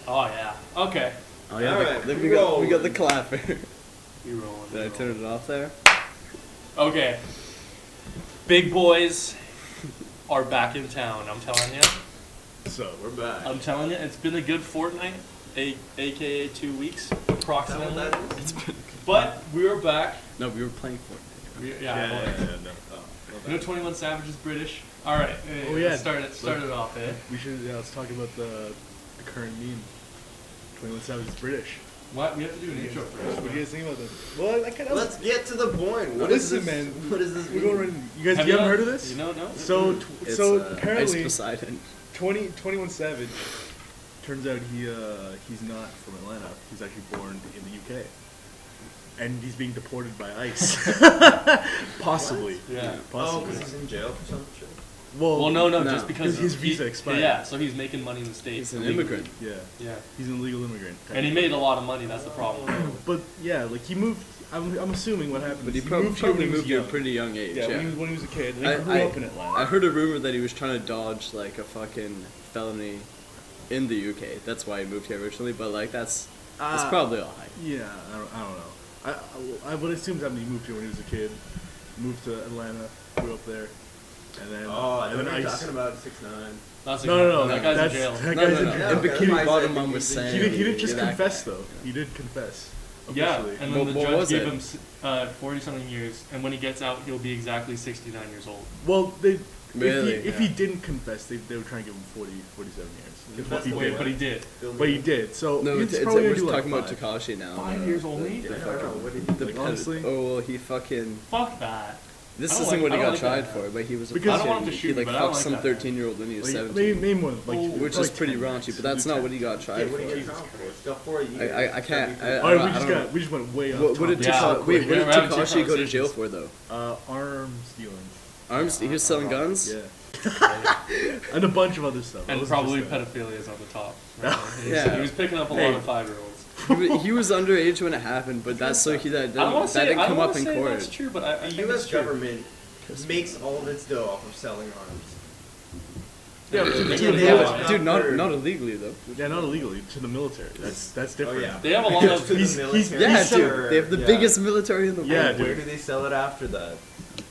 Oh yeah. Okay. Oh yeah. Alright, Then we we got the clapper. You rolling? Did I turn it off there? Okay. Big boys are back in town. I'm telling you. So we're back. I'm telling you, it's been a good fortnight, aka 2 weeks approximately. But we are back. No, we were playing Fortnite. No. You know 21 Savage is British? Alright, let's start it off, eh? We should, let's talk about the current meme. 21 Savage is British. What? We have to do an intro first. What do you guys think about this? Well, that kind of... Let's get to the point. What Listen, is this? man. What is this? We're going right in. You guys, you haven't heard of this? You know, no? So apparently, Ice Poseidon. 21 Savage, turns out he's not from Atlanta. He's actually born in the UK. And he's being deported by ICE. Possibly. What? Yeah. Possibly. because he's in jail for some shit. Well, no, just because his visa expired. Yeah, so he's making money in the States. He's an immigrant. Yeah. Yeah. He's an illegal immigrant. And he made a lot of money, that's the problem. But yeah, like he moved. I'm assuming what happened. But he is probably when he was moved at a young. pretty young age. Yeah, Yeah. when he was a kid. He grew up in Atlanta. I heard a rumor that he was trying to dodge like a fucking felony in the UK. That's why he moved here originally. But like that's probably all hype. Yeah, I don't know. I would assume that he moved here when he was a kid. Moved to Atlanta, grew up there, and then. I and know then you're ICE. talking about 6ix9ine. No. That guy's in That's, jail. That No, guy's in no. jail. In Okay. Bikini Isaac, Bottom Mom was he saying He didn't just that confess guy. though. He did confess. Yeah, Officially. and then the What judge was gave it? him 40-something years, and when he gets out, he'll be exactly 69 years old. Well, Really? if he didn't confess, they would try and give him 47 years. Confessed He to did. what? But he did. But he did. So No, he's it's probably we're gonna do talking like about 5. Tekashi now. 5 years only? I don't know. What did he do? Honestly. Oh well, he fucking. Fuck that. This I don't isn't like- what he I don't got like tried that. for, but he was a Because- I don't want him to fucking- shoot he me, like but I don't fucked like some that. 13-year-old when he was Like, 17, maybe more like which like is pretty 10 raunchy. years. But that's not what he got Yeah, tried what did he for. get trial for? Still 4 years. I can't. Alright, we just went way off. What did Yeah. Tekashi? Wait, what We're did having two Tekashi go to jail conversations. for though? Arms dealing. Arms? He was selling guns. Yeah. And a bunch of other stuff. It And wasn't probably just that. pedophilia is on the top. Right? Yeah. He was picking up a Hey. lot of 5-year-olds. He was underage when it happened, but that's so that I don't want to say didn't come up in that's court. true, but I The think U.S. it's true. government makes all of its dough off of selling arms. Yeah, but to the Dude, military. Dude, not illegally though. Yeah, not illegally. To the military. That's Oh different. yeah. They have a lot To of. the he's- military. Yeah, Sure. dude, they have the Yeah. biggest military in the world. Yeah, And where dude. do they sell it after that?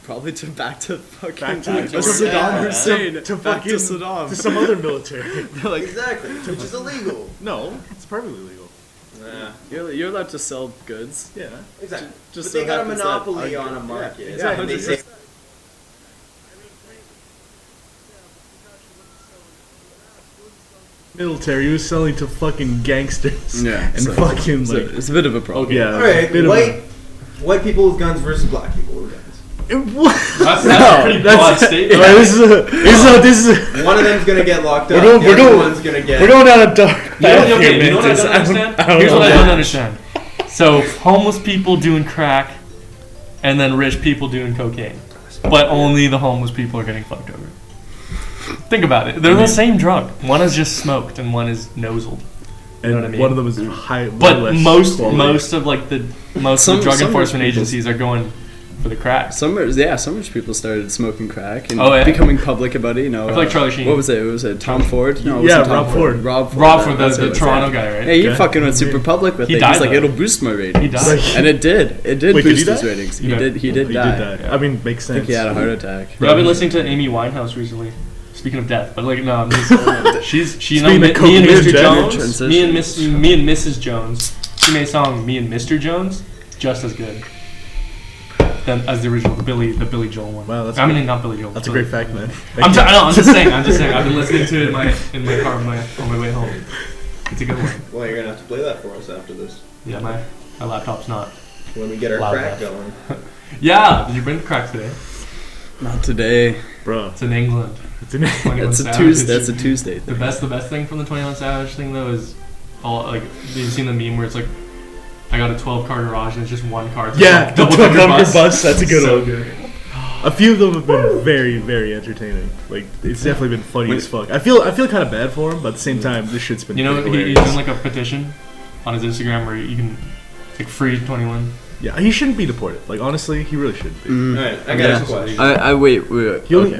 Probably back to fucking Back to Saddam yeah. Hussein. To back to fucking Saddam. to some other military. They're like, Exactly, which is illegal. No, it's perfectly legal. Yeah. you're allowed to sell goods. Yeah. Exactly. Just but they so got a happens that- monopoly on a market. Yeah, exactly. And they say, Military, he was selling to fucking gangsters. Yeah, And so- fucking So like. it's a bit of a problem. Yeah. all right, bit of white people with guns versus black people with guns. That's a pretty broad statement. Alright, this is One of them's gonna get locked up. We're the going- other one's gonna get. we're going down a dark You know, path okay, here, you know what I Mantis. don't understand? I don't Here's know what I that. don't understand. So, homeless people doing crack, and then rich people doing cocaine. But only the homeless people are getting fucked over. Think about it. They're the same drug. One is just smoked, and one is noseled. You know what I mean? One of them is high. way But less most quality. of like the Some drug rich enforcement people- agencies are going for the crack. Some rich people started smoking crack and Oh, yeah. becoming public about it. You know, I feel like Charlie Sheen. What was it? Was it Tom Ford? No, it Yeah, wasn't Tom Rob Ford. Rob Ford. Rob for that's what it the was, Toronto yeah. guy, right? Yeah, he Okay. fucking went super public with He it. died, He's like, though. it'll boost my ratings. He died. And it did. It did Wait, did boost he his die? ratings. He died. He did die. I mean, makes I think sense. he had a heart attack. But I've been listening to Amy Winehouse recently. Speaking of death, but like no, I'm just, she Speaking me, of me and cocaine Mr. death, Jones, me and Mrs. Jones. She made a song, me and Mr. Jones, just as good than as the original, the Billy Joel one. Wow, that's I mean not Billy Joel. That's a Billy. great fact, man. I'm just saying. I'm just saying. I've been listening to it in my car on my way home. It's a good one. Well, you're gonna have to play that for us after this. Yeah, my laptop's not. When we get our Loud crack enough. going. Yeah, did you bring the crack today? Not today. Bro, It's in England. it's an 21 That's a Savage. Tuesday. That's a Tuesday. The best thing from the 21 Savage thing though is all like you've seen the meme where it's like I got a 12-car garage and it's just one car. It's yeah, like the double-decker double bus. That's a good So one. good. A few of them have been very, very entertaining. Like it's definitely been funny as fuck. I feel kind of bad for him, but at the same time, this shit's been. You know, pretty he's hilarious. doing like a petition on his Instagram where you can like free 21. Yeah, he shouldn't be deported. Like, honestly, he really shouldn't be. Alright, I got a question. Wait.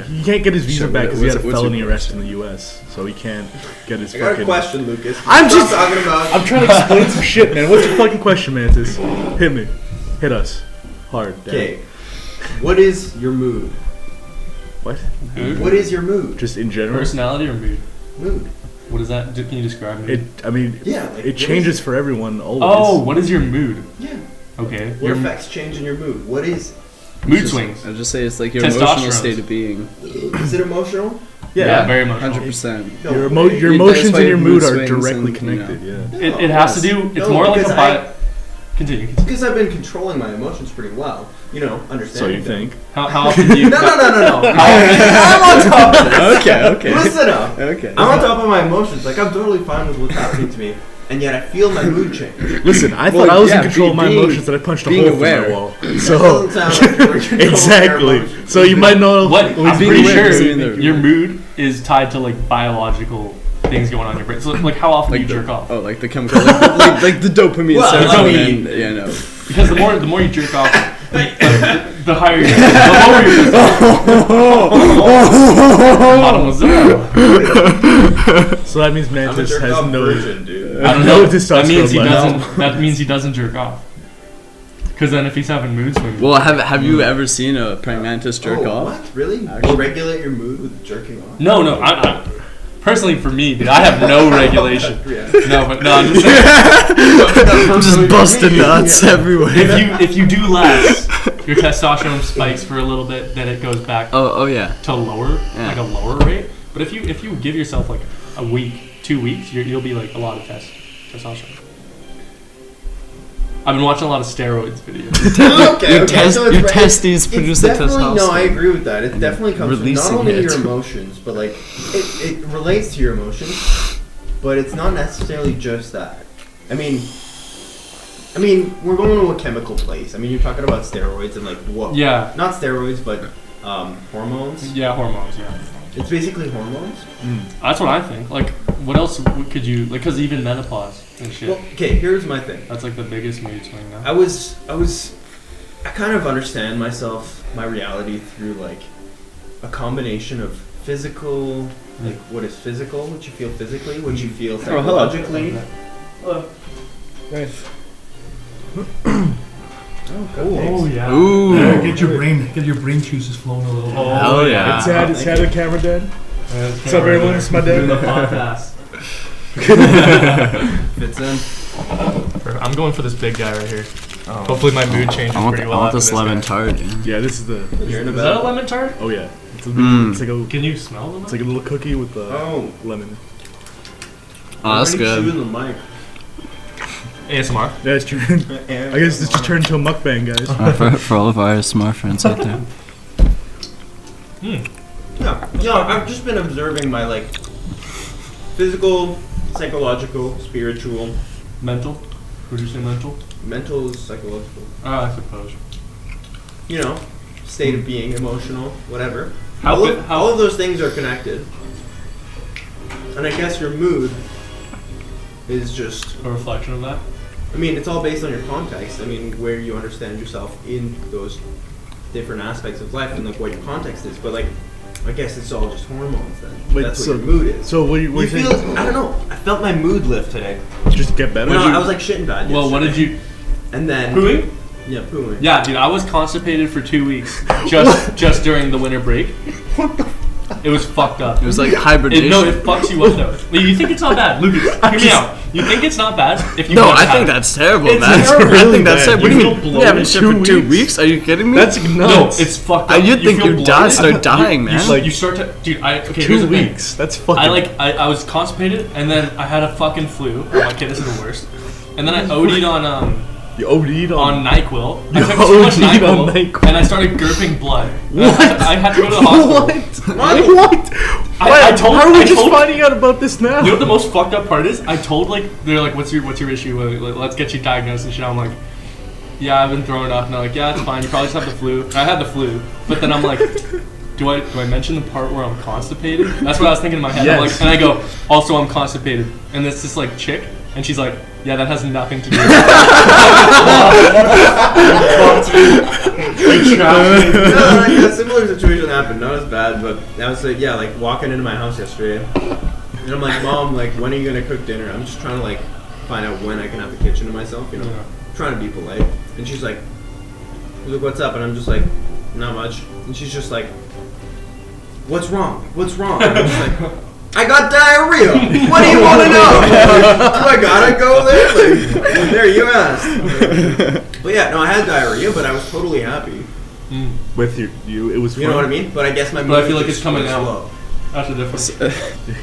He can't get his visa Sure, back because he had a what's your felony question? arrest in the U.S., so he can't get his I got a fucking... question, Lucas. I'm Stop just- talking about. I'm trying to explain some shit, man. What's your fucking question, Mantis? Hit me. Hit us. Hard. Dad. Okay. What is your mood? What? What is your mood? Just in general? Personality or mood? Mood. What is that? Can you describe mood? I mean, Yeah. Like, it changes for everyone always. Oh, what is your mood? Yeah. Okay. What Your affects change in your mood? What is? mood swings. I'll just say it's like your Testosterone. emotional state of being. Is it emotional? Yeah, very emotional. 100%. No. Your That's emotions why and your your mood mood are swings directly and, connected, yeah. It has to do. It's more like a Continue. Because I've been controlling my emotions pretty well. You know, understanding. So you them. think? How often do you? No. How- I'm on top of this. Okay. Listen up. Okay. I'm on top of my emotions. Like, I'm totally fine with what's happening to me. And yet I feel my mood change. Listen, I Well, thought I was in yeah, control of my being- emotions and I punched a being hole through aware. my wall. That So, doesn't sound like you're in control of your exactly. emotions. So you might know... What? I'm being pretty aware sure doesn't mean your mood is tied to like biological things going on in your brain. So like, how often do you jerk off? Oh, like the chemical, like the dopamine, Well, serotonin, yeah, no. Because the more you jerk off, the higher your, the lower your Mademoiselle. So that means I'm a Mantis jerk has off no... virgin, dude. I don't No know. That means he testosterone doesn't. left. That means he doesn't jerk off. Because then if he's having mood swings, Well, have you ever seen a praying mantis jerk Oh, off? what? Really? Actually- You regulate your mood with jerking off? no. I personally for me, dude, I have no regulation. Yeah. No, but no, I'm just saying. Just busting nuts everywhere. If you do less, your testosterone spikes for a little bit, then it goes back Oh yeah. to lower, Yeah. like a lower rate. But if you give yourself like a week, 2 weeks, you'll be like a lot of testosterone. I've been watching a lot of steroids videos. Okay, Your it's testes produce the definitely, testosterone. no, I agree with that. It definitely comes from not releasing only it. your emotions, but like it relates to your emotions, but it's not necessarily just that. I mean, we're going to a chemical place. I mean, you're talking about steroids and like what? Yeah. Not steroids, but hormones. Yeah, hormones. Yeah, It's basically hormones. that's what I think. Like, what else could you like? Because even menopause and shit. Well, okay. Here's my thing. That's like the biggest mood swing now. I kind of understand myself, my reality through like a combination of physical, like what is physical, what you feel physically, what you feel hello. psychologically. Hello. Nice. Oh yeah. Ooh. Yeah, get your brain juices flowing a little. Oh, Hell yeah. It's had a camera dead. What's up, everyone? It's my dad. Doing the podcast. Fits in. I'm going for this big guy right here. Hopefully my mood changes pretty well. after this lemon guy. tart. Yeah. Yeah, this is the... You're in a Is that a bed. lemon tart? Oh yeah. It's, it's like a... Can you smell them? It's like a little cookie with the Oh. lemon. Oh, that's Why are you good. chewing the mic? ASMR. Yeah, it's true. I guess this just turned into a mukbang, guys. For all of our smart friends out there. Yeah, I've just been observing my like physical, psychological, spiritual, Mental. Would you say mental? mental is psychological. I suppose. You know, state of being, emotional, whatever. How all, could- of, how- all of those things are connected. And I guess your mood is just, A reflection of that. I mean, it's all based on your context. I mean, where you understand yourself in those different aspects of life and like what your context is. But like, I guess it's all just hormones then. Wait, That's so- what your mood is. So what do You you feel, think? I don't know, I felt my mood lift today. Just get better? No, I was like shitting bad Well, what did yesterday. you? And then... Pooing? Yeah, pooing. Yeah, dude, I was constipated for 2 weeks just during the winter break. What the? It was fucked up. It was like hibernation. It fucks you up though. Like, you think it's not bad, Lucas? Hear me out. You think it's not bad if you? No, once I had think it. that's terrible, It's man. terrible. I think that's Really terrible. What do you bad. mean? You feel You haven't shit bloated for 2 2 weeks? Are you kidding me? That's No, nuts. it's fucked up. You'd think feel your jaws bloated. start dying, man. You start to, dude. Okay, here's 2 the thing. weeks. That's fucking... I was constipated and then I had a fucking flu. Oh my kid, this is the worst. And then I OD'd on You OD'd on NyQuil. I You took too much OD'd on NyQuil, NyQuil. and I started gurping blood. What? I had to go to the hospital. What? I told. How are we I just told, finding out about this now? You know what the most fucked up part is? I told they're like, what's your issue? Let's get you diagnosed and shit. I'm like, yeah, I've been throwing up. And they're like, yeah, it's fine. You probably just have the flu. I had the flu, but then I'm like, do I mention the part where I'm constipated? That's what I was thinking in my head. Yes. I'm like, and I go, also I'm constipated. And it's this like chick, and she's like, yeah, that has nothing to do with it. No, like a similar situation happened. Not as bad, but I was like, yeah, like walking into my house yesterday, and I'm like, Mom, like, when are you gonna cook dinner? I'm just trying to like find out when I can have the kitchen to myself, you know, trying to be polite. And she's like, what's up? And I'm just like, not much. And she's just like, what's wrong? What's wrong? And I'm just like, I got diarrhea. What do you want to know? Do I gotta go there? Like, there you asked. But yeah, no, I had diarrhea, but I was totally happy. With you, it was. You know what I mean? But I guess my. But I feel like it's just coming was out. slow. That's the difference.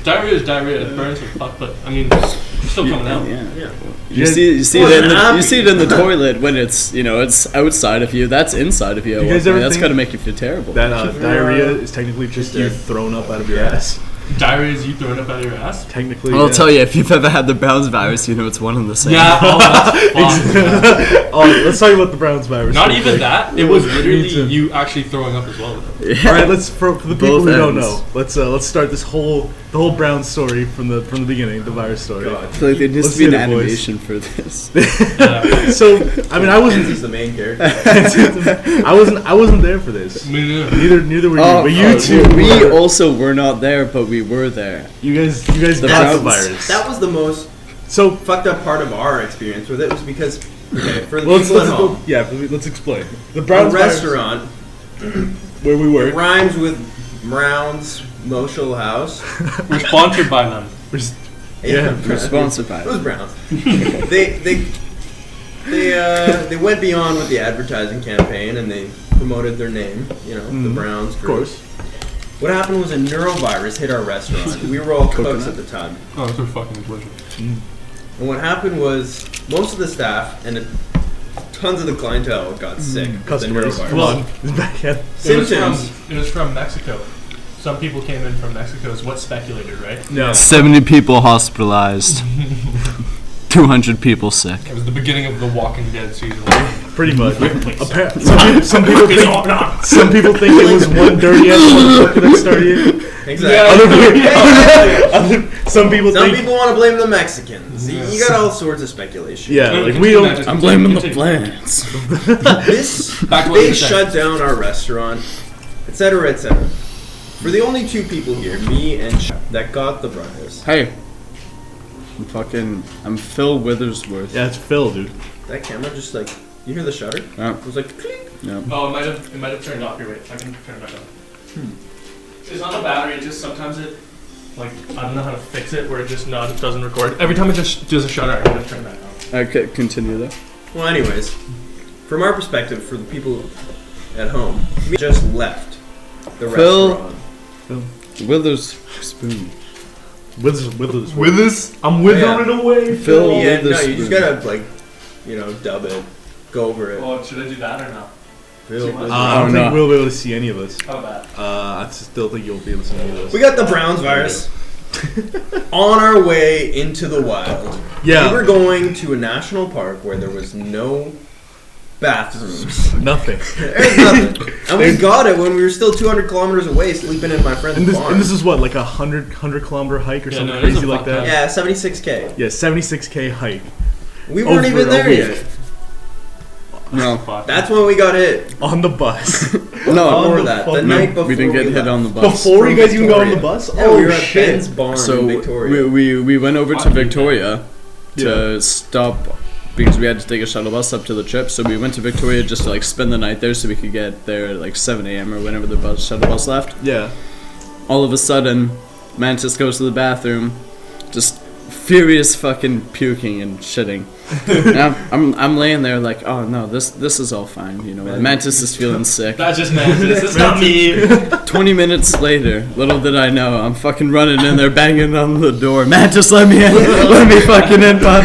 Diarrhea is diarrhea. It burns like fuck, but I mean, it's still coming out. Yeah. Yeah. You see it in the toilet when it's it's outside of you. That's inside of you. You guys ever That's think gotta make you feel terrible. That diarrhea is technically just you thrown up out of your ass. Diarrhea is you throwing up out of your ass? Technically, I'll tell you, if you've ever had the Browns virus, you know it's one and the same. Yeah, that's fucked. Oh, let's talk about the Browns virus. Not real even quick. that. It was Me literally too. you actually throwing up as well. Yeah. All right, let's for the people Both who don't ends. know. Let's start the whole Browns story from the beginning, the virus story. God. I feel like there needs Let's to be an do it, boys. animation for this. So I mean, I wasn't He's the main character. I wasn't there for this. Me neither. Neither were you. But you two. We were. also were not there, but we were there. You guys The got the Browns. virus. That was the most So fucked up part of our experience with it was because for the well, people at home, let's explain. The a Browns virus, restaurant where we were. rhymes with Brown's Moschel House. We're sponsored by them. Yeah, We're sponsored by It was Brown's. they went beyond with the advertising campaign and they promoted their name. You know, the Browns. Of course. What happened was a neurovirus hit our restaurant. We were all cooks at the time. Oh, those are fucking delicious. And what happened was most of the staff and tons of the clientele got sick of the Customers. neurovirus. Come on. Backhand. Symptoms. It was from Mexico. Some people came in from Mexico is what's speculated, right? No. 70 people hospitalized. 200 people sick. It was the beginning of the Walking Dead season. Pretty much. Some people think it was one dirty ass motherfucker that started it. Exactly. Some people Some think. people want to blame the Mexicans. Yeah. You got all sorts of speculation. Yeah, like we don't. I'm blaming the plants. This Back to what they you were saying. shut down our restaurant, etc., etc. For the only two people here, me and that got the virus. Hey. I'm Phil Withersworth. Yeah, it's Phil, dude. That camera just like you hear the shutter? Yeah. It was like clink. Yeah. Oh, it might have turned off. Here, wait. I can turn it back on. It's not a battery. It just sometimes it, like, I don't know how to fix it where it just doesn't record. Every time it just does a shutter, I can turn that off. Okay, continue though. Well, anyways, from our perspective, for the people at home, we just left the Phil. restaurant. Witherspoon. With us, I'm withering away. Phil Yeah, no, Witherspoon. you just gotta like, dub it, go over it. Oh, should I do that or not? Phil too much. Witherspoon. I Oh, don't no. think we'll be able to see any of us. How about? I still think you'll be able to see any of us. We got the Browns virus on our way into the wild. Yeah. We were going to a national park where there was no bathrooms. Nothing. There's nothing. And we got it when we were still 200 kilometers away sleeping in my friend's And barn. this is what, like a 100-kilometer hike or Yeah, something no, it is crazy a like fuck that? ton. yeah, 76K. Yeah, 76K hike. We weren't Over even a there week. yet. No. Fuck. That's when we got hit. On the bus. No. Before that, the fuck? night before We didn't get hit left. on the bus. Before you From guys even got on the Victoria. bus? Yeah, Oh, we were at shit. Ben's barn So in Victoria. we went over to Fuck you, Victoria to stop because we had to take a shuttle bus up to the trip. So we went to Victoria just to like spend the night there so we could get there at like 7 a.m. or whenever the shuttle bus left. Yeah. All of a sudden, Mantis goes to the bathroom, just furious fucking puking and shitting. And I'm laying there like, oh no, this is all fine, you know. Mantis is feeling sick. That's just Mantis. It's not me. 20 minutes later, little did I know, I'm fucking running in there, banging on the door. Mantis, let me in, let me fucking in, bud.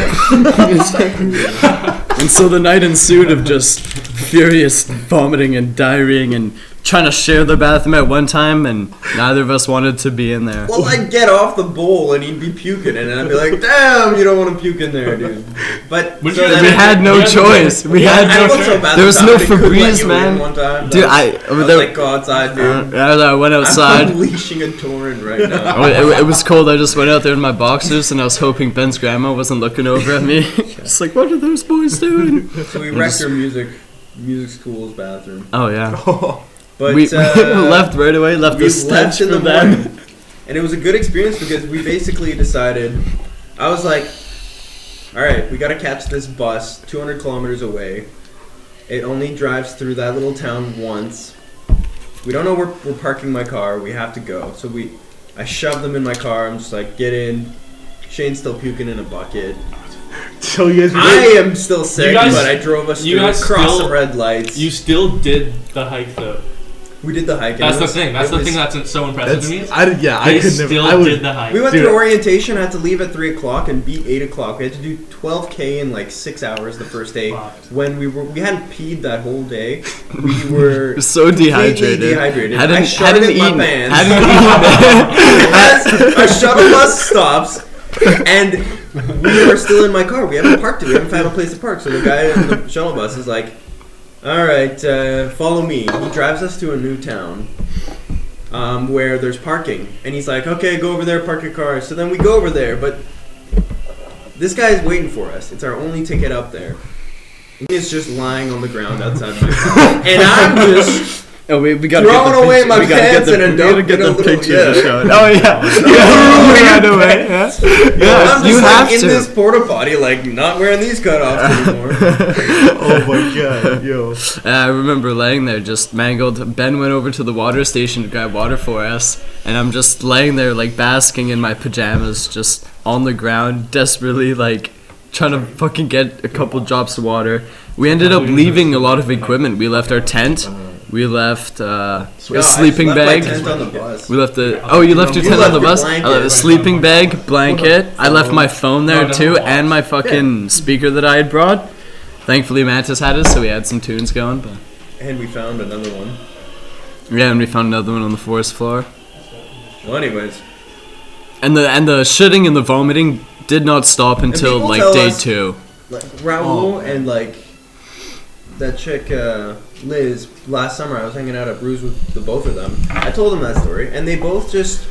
And so the night ensued of just furious vomiting and diarrheaing and trying to share the bathroom at one time, and neither of us wanted to be in there. Well, I'd get off the bowl and he'd be puking, and I'd be like, "Damn, you don't want to puke in there, dude." But Would so you- then We I- had no choice. We had I no. felt so bad There was that no somebody could let Febreze, you man. in one time. Dude, I was there- like, "Go outside, dude." I went outside. I'm unleashing a torrent right now. It was cold. I just went out there in my boxers, and I was hoping Ben's grandma wasn't looking over at me. Just like, what are those boys doing? So we wrecked your music school's bathroom. Oh yeah. But we left right away. Left we the stench left in for the them. morning, and it was a good experience because we basically decided. I was like, "All right, we got to catch this bus 200 kilometers away. It only drives through that little town once. We don't know where we're parking my car. We have to go." So I shoved them in my car. I'm just like, "Get in." Shane's still puking in a bucket. So you guys were I am still sick, guys- but I drove us you through guys across still- the red lights. You still did the hike though. We did the hike. and That's it the was- thing. That's it the was- thing that's so impressive to me. I They couldn't have. still I would. did the hike. We went Dude. through orientation. I had to leave at 3 o'clock and beat 8 o'clock. We had to do 12K in like 6 hours the first day. Fucked. When we hadn't peed that whole day. We were So completely dehydrated. dehydrated. Hadn't, I hadn't sharted my eaten. pants. Hadn't eaten. As our shuttle bus stops, and we are still in my car. We haven't parked it. We haven't found a place to park. So the guy in the shuttle bus is like, "All right, follow me." He drives us to a new town. Where there's parking, and he's like, "Okay, go over there, park your car." So then we go over there, but this guy's waiting for us. It's our only ticket up there. He's just lying on the ground outside my car, and I'm just Oh, we gotta throwing get the away picture. my We gotta get pants the, and a we gotta dump get in a the little- picture yeah. to show it. Oh yeah. Yeah, right away. Yeah. Yeah, I'm you just have like in to. this porta potty, like not wearing these cutoffs anymore. Oh my god, yo. I remember laying there just mangled. Ben went over to the water station to grab water for us, and I'm just laying there like basking in my pajamas, just on the ground, desperately like trying to fucking get a couple drops of water. We ended up leaving a lot of equipment. We left our tent. We left a sleeping I left bag. my tent on the bus. We left the. Oh, you left your You tent left on the your bus. blanket. I left a sleeping bag, blanket. I left my phone there No, too, no. and my fucking speaker that I had brought. Thankfully, Mantis had it, so we had some tunes going. But And we found another one. yeah, and we found another one on the forest floor. Well, anyways, And the shitting and the vomiting did not stop until people like tell day us- 2. like Raul and like that chick Liz. Last summer, I was hanging out at Brews with the both of them. I told them that story, and they both just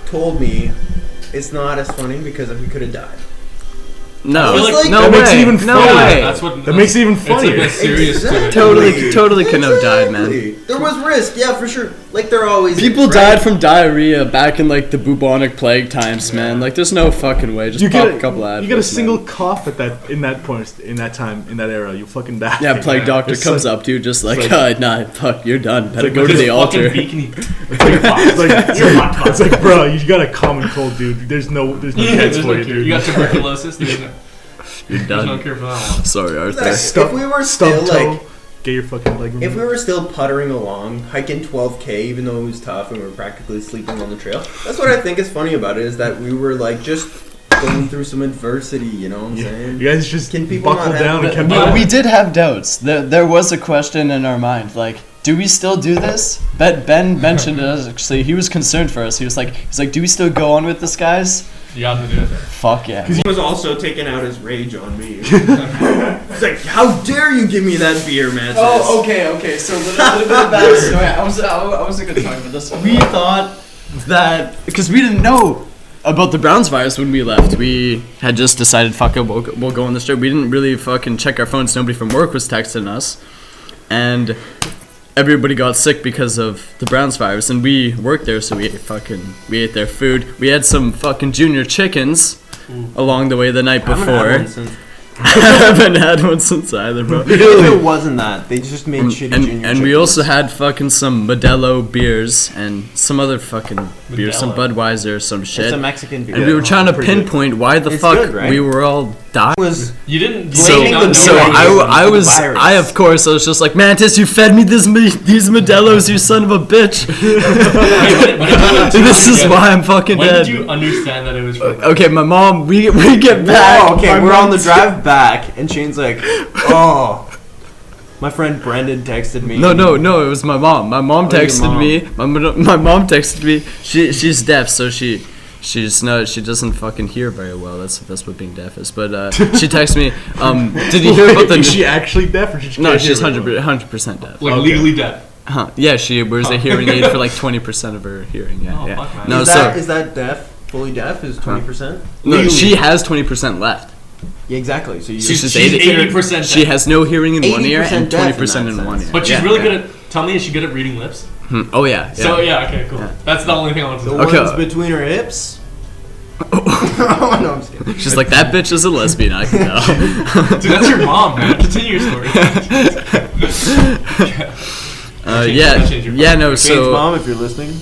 told me it's not as funny because we could have died. No, I feel like no that way. makes it even no funnier. way. That's what. That makes it even It's like funnier. a serious to it. Totally couldn't have died, man. Exactly. There was risk, yeah, for sure. Like there always People is, died right? from diarrhea back in like the bubonic plague times, man. Like there's no fucking way. Just You pop get a couple a, Advils, you get a man. single cough at that in that point in that time in that era. You fucking die. Yeah, plague doctor It's comes like- up to you just like, it's like- nah, fuck, you're done. Better like go to Just the fucking altar. beacon- It's like, bro, you got a common cold, dude. There's no Yeah, chance there's for no you, cure. dude. You got tuberculosis. There's You're no done. cure for that one. Sorry, Arthur. Like, Stub- if we were Stub still toe, like, get your fucking leg if removed. we were still puttering along, hiking 12K, even though it was tough and we were practically sleeping on the trail, that's what I think is funny about it, is that we were like just going through some adversity, you know what I'm saying? You guys just Can people buckled not down and have- kept But going. we did have doubts. There was a question in our mind, like, do we still do this? Ben mentioned it actually. He was concerned for us. He's like, do we still go on with this, guys? You got to do it. Fuck yeah. He was also taking out his rage on me. He's like, "How dare you give me that beer, man?" Oh, okay. So a little bit of backstory. I wasn't gonna talk about this. We thought that because we didn't know about the Browns virus when we left. We had just decided, fuck it, we'll go on this trip. We didn't really fucking check our phones. Nobody from work was texting us, and everybody got sick because of the Browns virus. And we worked there, so we ate their food. We had some fucking junior chickens along the way the night before. I haven't had one since either, bro. If it wasn't that, they just made shitty junior And we chickens. also had fucking some Modelo beers and some other fucking beers, some Modelo. Budweiser, some shit. It's a Mexican beer. And we were trying to pretty good. pinpoint why the It's fuck good, right? we were all dying. was You didn't. So, blaming the so virus I for the was, virus. I of course, I was just like, Mantis, you fed me these Modelos, you son of a bitch. This is why I'm fucking When dead. did you understand that it was from? Okay, my mom, we get back. Oh, okay, my we're on the mom's- drive back, and Shane's like, "Oh, My friend Brendan texted me. No, it was my mom. My mom texted me. My mom texted me. She's deaf, so she doesn't fucking hear very well. That's what being deaf is. But she texted me. Did you hear about the? Is she actually deaf or she? No, she's 100% deaf. Like legally deaf. Huh? Yeah, she wears a hearing aid for like 20% of her hearing. Yeah, Oh, yeah. fuck, man. No, Is that deaf? Fully deaf is 20%. no, she has 20% left. Yeah, exactly. So She's She's 80%. 80% She deaf. has no hearing in one ear 80% and deaf in 20% in that one sense. ear. But she's Yeah, really yeah. good at. Tell me, is she good at reading lips? Oh yeah. So yeah, okay, cool. Yeah. That's the only thing I want to The know. Okay. ones between her hips. Oh, no, I'm just kidding. She's like, that bitch is a lesbian. I can tell. Dude, that's your mom, man. Continue your story. No. Shane's So mom, if you're listening.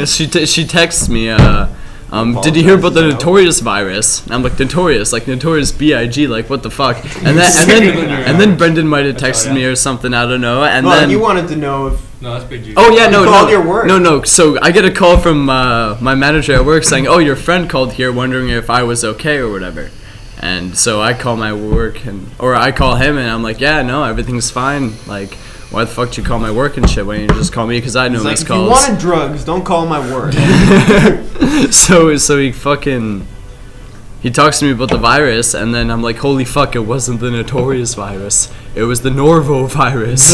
she texts me. Did you hear about the notorious virus? And I'm like, notorious B.I.G. Like, what the fuck? And then Brendan might have texted me or something. I don't know. And Well, then you wanted to know if. No, that's big G. oh yeah, You called your work. no. So I get a call from my manager at work saying, oh, your friend called here wondering if I was okay or whatever. And so I call my work or I call him and I'm like, yeah, no, everything's fine. Like, why the fuck did you call my work and shit? Why didn't you just call me? Because I know He's like, missed if you calls. wanted drugs, don't call my work. So he talks to me about the virus, and then I'm like, holy fuck, it wasn't the notorious virus. It was the norovirus.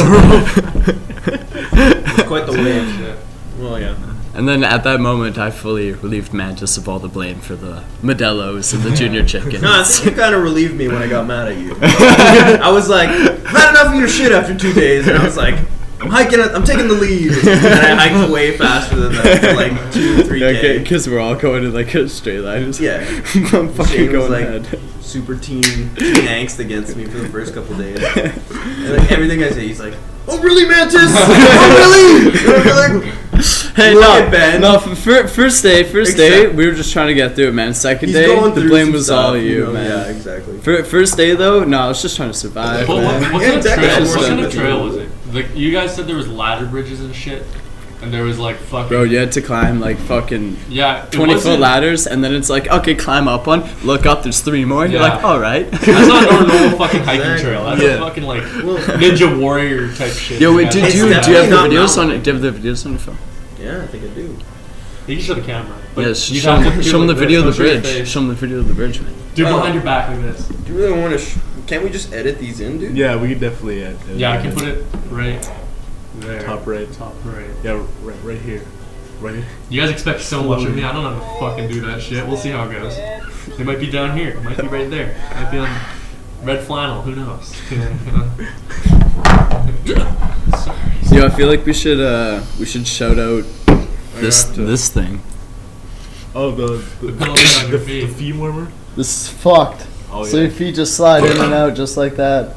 It's quite the wave. Well, yeah. And then at that moment, I fully relieved Mantis of all the blame for the Modelo's and the Junior Chickens. No, I think you kind of relieved me when I got mad at you. I was like, I've had enough of your shit after 2 days, and I was like, I'm taking the lead. And I hiked way faster than that for like 2-3K. Because we're all going in like a straight line. Yeah. I'm fucking Shane was going like ahead. super teen angst against me for the first couple days. And like everything I say, he's like, oh really, Mantis? Oh really? And I'm like, Hey, look at Ben. first day, Except- we were just trying to get through it, man. Second He's day, going the through blame some was stuff, all you, know? man. Yeah, exactly. First day though, no, I was just trying to survive. But man. what kind of Exactly. trail? What Just kind of stuff. trail was it? Like you guys said, there was ladder bridges and shit, and there was like fucking. Bro, you had to climb like fucking Yeah, 20-foot ladders, and then it's like, okay, climb up one, look up, there's 3 more, and you're Yeah. like, alright. That's not a normal fucking hiking Exactly. trail. That's Yeah. a fucking like Ninja Warrior type shit. Yo, wait, You do guys- you It's have the definitely not videos on mountain. it? Do you have the videos on your phone? Yeah, I think I do. You can show the camera. But Yes, you'd show have to them do the like video of this. the Don't show your bridge. face. Show them the video of the bridge, man. Do it Oh. behind your back like this. Do you really want to? Can't we just edit these in, dude? Yeah, we could definitely. Yeah, I can put it right there. Top right. Top right. Yeah, right here. Right here. You guys expect so much of me. I don't know how to fucking do that shit. We'll see how it goes. It might be down here. It might be right there. It might be on red flannel. Who knows? Sorry. Yo, I feel like we should shout out this thing. Oh, the pillow on your feet. the feet warmer. This is fucked. Oh So yeah. your feet just slide in and out just like that.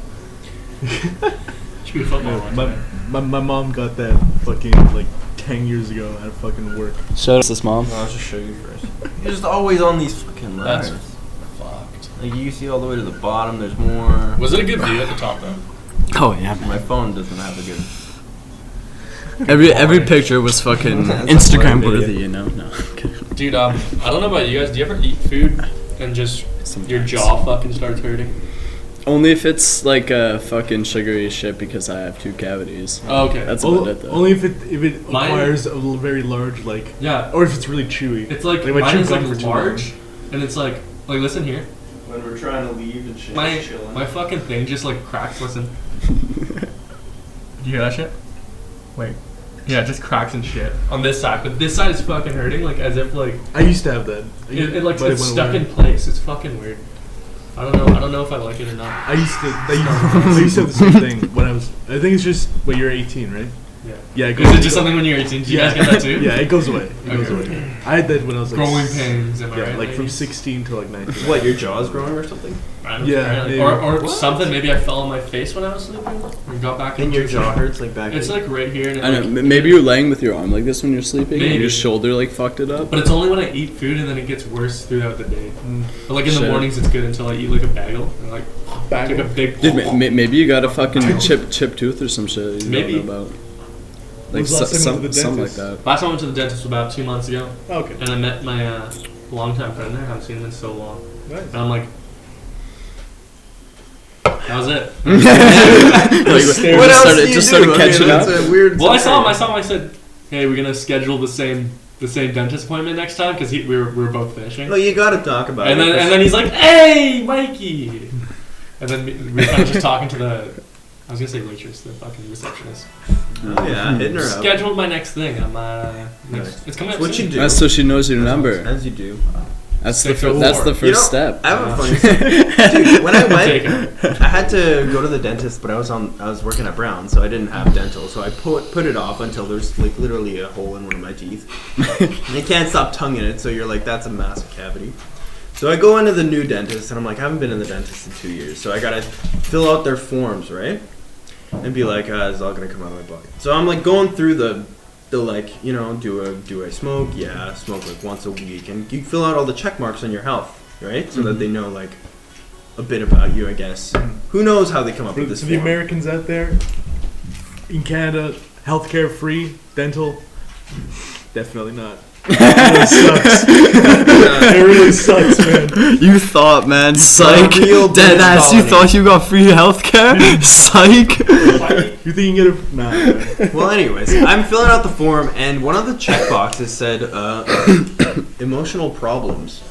Should be a football one. My mom got that fucking like 10 years ago at fucking work. Shout out to this mom. No, I'll just show you first. You're just always on these fucking That's ladders. fucked. Like you see all the way to the bottom. There's more. Was it a good view at the top though? Oh yeah, My man. phone doesn't have a good. Every picture was fucking That's Instagram a funny worthy, you know. No. Dude, I don't know about you guys. Do you ever eat food and just your jaw fucking starts hurting? Only if it's like a fucking sugary shit because I have 2 cavities. Oh, okay. That's about it though. Only if it Mine- acquires a very large like, Yeah. or if it's really chewy. It's like Like, my mine chew is like gum for too long. large, and it's like listen here. When we're trying to leave and shit. My fucking thing just like cracks. Listen. Do you hear that shit? Wait. Yeah, it just cracks and shit on this side, but this side is fucking hurting, like as if like I used to have that. it like but it's went stuck away. in place. It's fucking weird. I don't know if I like it or not. I used to have the same thing when I was. I think it's just when you're 18, right? Yeah. Yeah. Is it just something when you're 18? Do you guys get that too? Yeah, it goes away. It goes Okay. away. I had that when I was like Growing pains, am I Yeah, right? like from ladies? 16 to like 19. What? Your jaw's growing or something? I don't Yeah, know, maybe. or What? something. Maybe I fell on my face when I was sleeping. And got back And into your it. jaw hurts like back. It's here? like right here. And it, I know. like, Maybe you're laying with your arm like this when you're sleeping, and Maybe. your shoulder like fucked it up. But it's only when I eat food and then it gets worse throughout the day. But like in the Shit. mornings, it's good until I eat like a bagel and like take a big. Dude, maybe you got a fucking chip tooth or some shit you Maybe. don't know about. Like was the last time you went to the something like dentist? that. Last time I went to the dentist was about 2 months ago, Okay. and I met my longtime friend there. I haven't seen him in so long, Nice. and I'm like, That was it. What else do you just do? started catching up. That's a weird. Well, I saw him. I said, "Hey, we're gonna schedule the same dentist appointment next time because we were both finishing." Well, you gotta talk about And it. then he's like, "Hey, Mikey," and then we were kind of just talking to I was gonna say waitress, the fucking receptionist. Oh yeah, hitting her up. Scheduled my next thing. It's coming up. What soon. you do? That's so she knows your number. As you do. That's the 604. that's the You first know, step. I have a funny dude. When I Taking went, it. I had to go to the dentist, but I was working at Brown, so I didn't have dental. So I put it off until there's like literally a hole in one of my teeth. And you can't stop tonguing it, so you're like, that's a massive cavity. So I go into the new dentist, and I'm like, I haven't been in the dentist in 2 years, so I gotta fill out their forms, right? And be like, it's all gonna come out of my body. So I'm like going through the like, you know, do I smoke? Yeah, I smoke like once a week, and you fill out all the check marks on your health, right? So that they know like a bit about you, I guess. Who knows how they come up with this To the form. Americans out there, in Canada, healthcare free, dental, definitely not. It really sucks, man. You thought, man, psych. real Dead ass. You colony. thought you got free healthcare? Psych. You think you can get a... Nah, man. Well, anyways, I'm filling out the form, and one of the check boxes said emotional problems.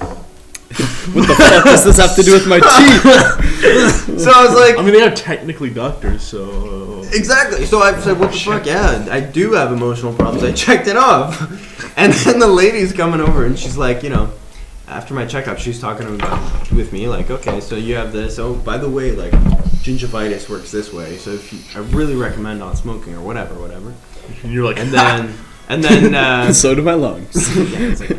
What the fuck does this have to do with my teeth? So I was like, I mean, they are technically doctors, so... exactly. So I said, what the fuck? Yeah, I do have emotional problems. I checked it off. And then the lady's coming over, and she's like, you know, after my checkup, she's talking with me, like, okay, so you have this. Oh, by the way, like, gingivitis works this way. So I really recommend not smoking or whatever. And you're like... And then So do my lungs. yeah, it's like,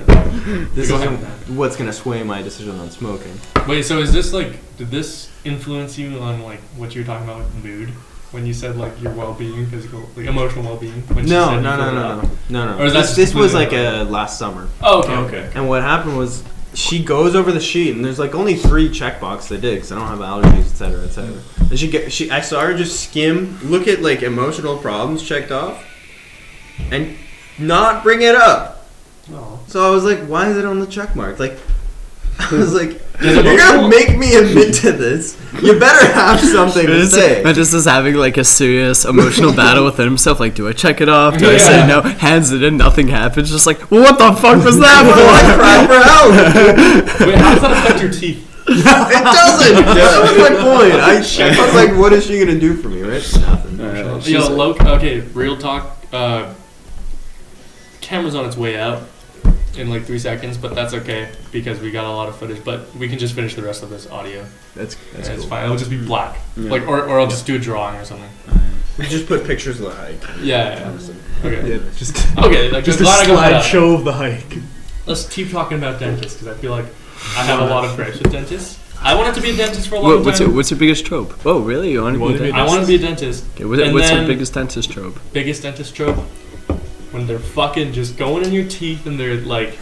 this Go is ahead with that. what's going to sway my decision on smoking. Wait, so is this like? Did this influence you on like what you were talking about with mood? When you said like your well-being, physical, like emotional well-being. When she No. said you filled it out? No. Or is that just This was like completely last summer. Oh, okay. And what happened was she goes over the sheet, and there's like only 3 check boxes I did because I don't have allergies, etc., etc. And I saw her just skim, look at like emotional problems checked off, and not bring it up. Oh. So I was like, why is it on the check mark? Like, I was like, Is you're emotional- gonna make me admit to this. You better have something to say. Man just is having like a serious emotional battle within himself. Like, do I check it off? Do I Yeah. say no? Hands it in, nothing happens. Just like, well, what the fuck was I that cried for help. Wait, how does that affect your teeth? It doesn't. That was my point. I was like, what is she gonna do for me, right? Nothing. for? Yo, okay, real talk. Camera's on its way out in like 3 seconds, but that's okay because we got a lot of footage. But we can just finish the rest of this audio. That's It's cool. fine. It'll just be black, Yeah. like or I'll just do a drawing or something. We just put pictures of the hike. Yeah. Okay. Yeah, just Okay. Like, just a glad I got that out. slideshow of the hike. Let's keep talking about dentists because I feel like I have a lot of gripes with dentists. I wanted to be a dentist for a long time. What's your biggest trope? Oh, really? You want to be a I want to be a dentist. Okay, And what's your then- biggest dentist trope? Biggest dentist trope? When they're fucking just going in your teeth and they're like,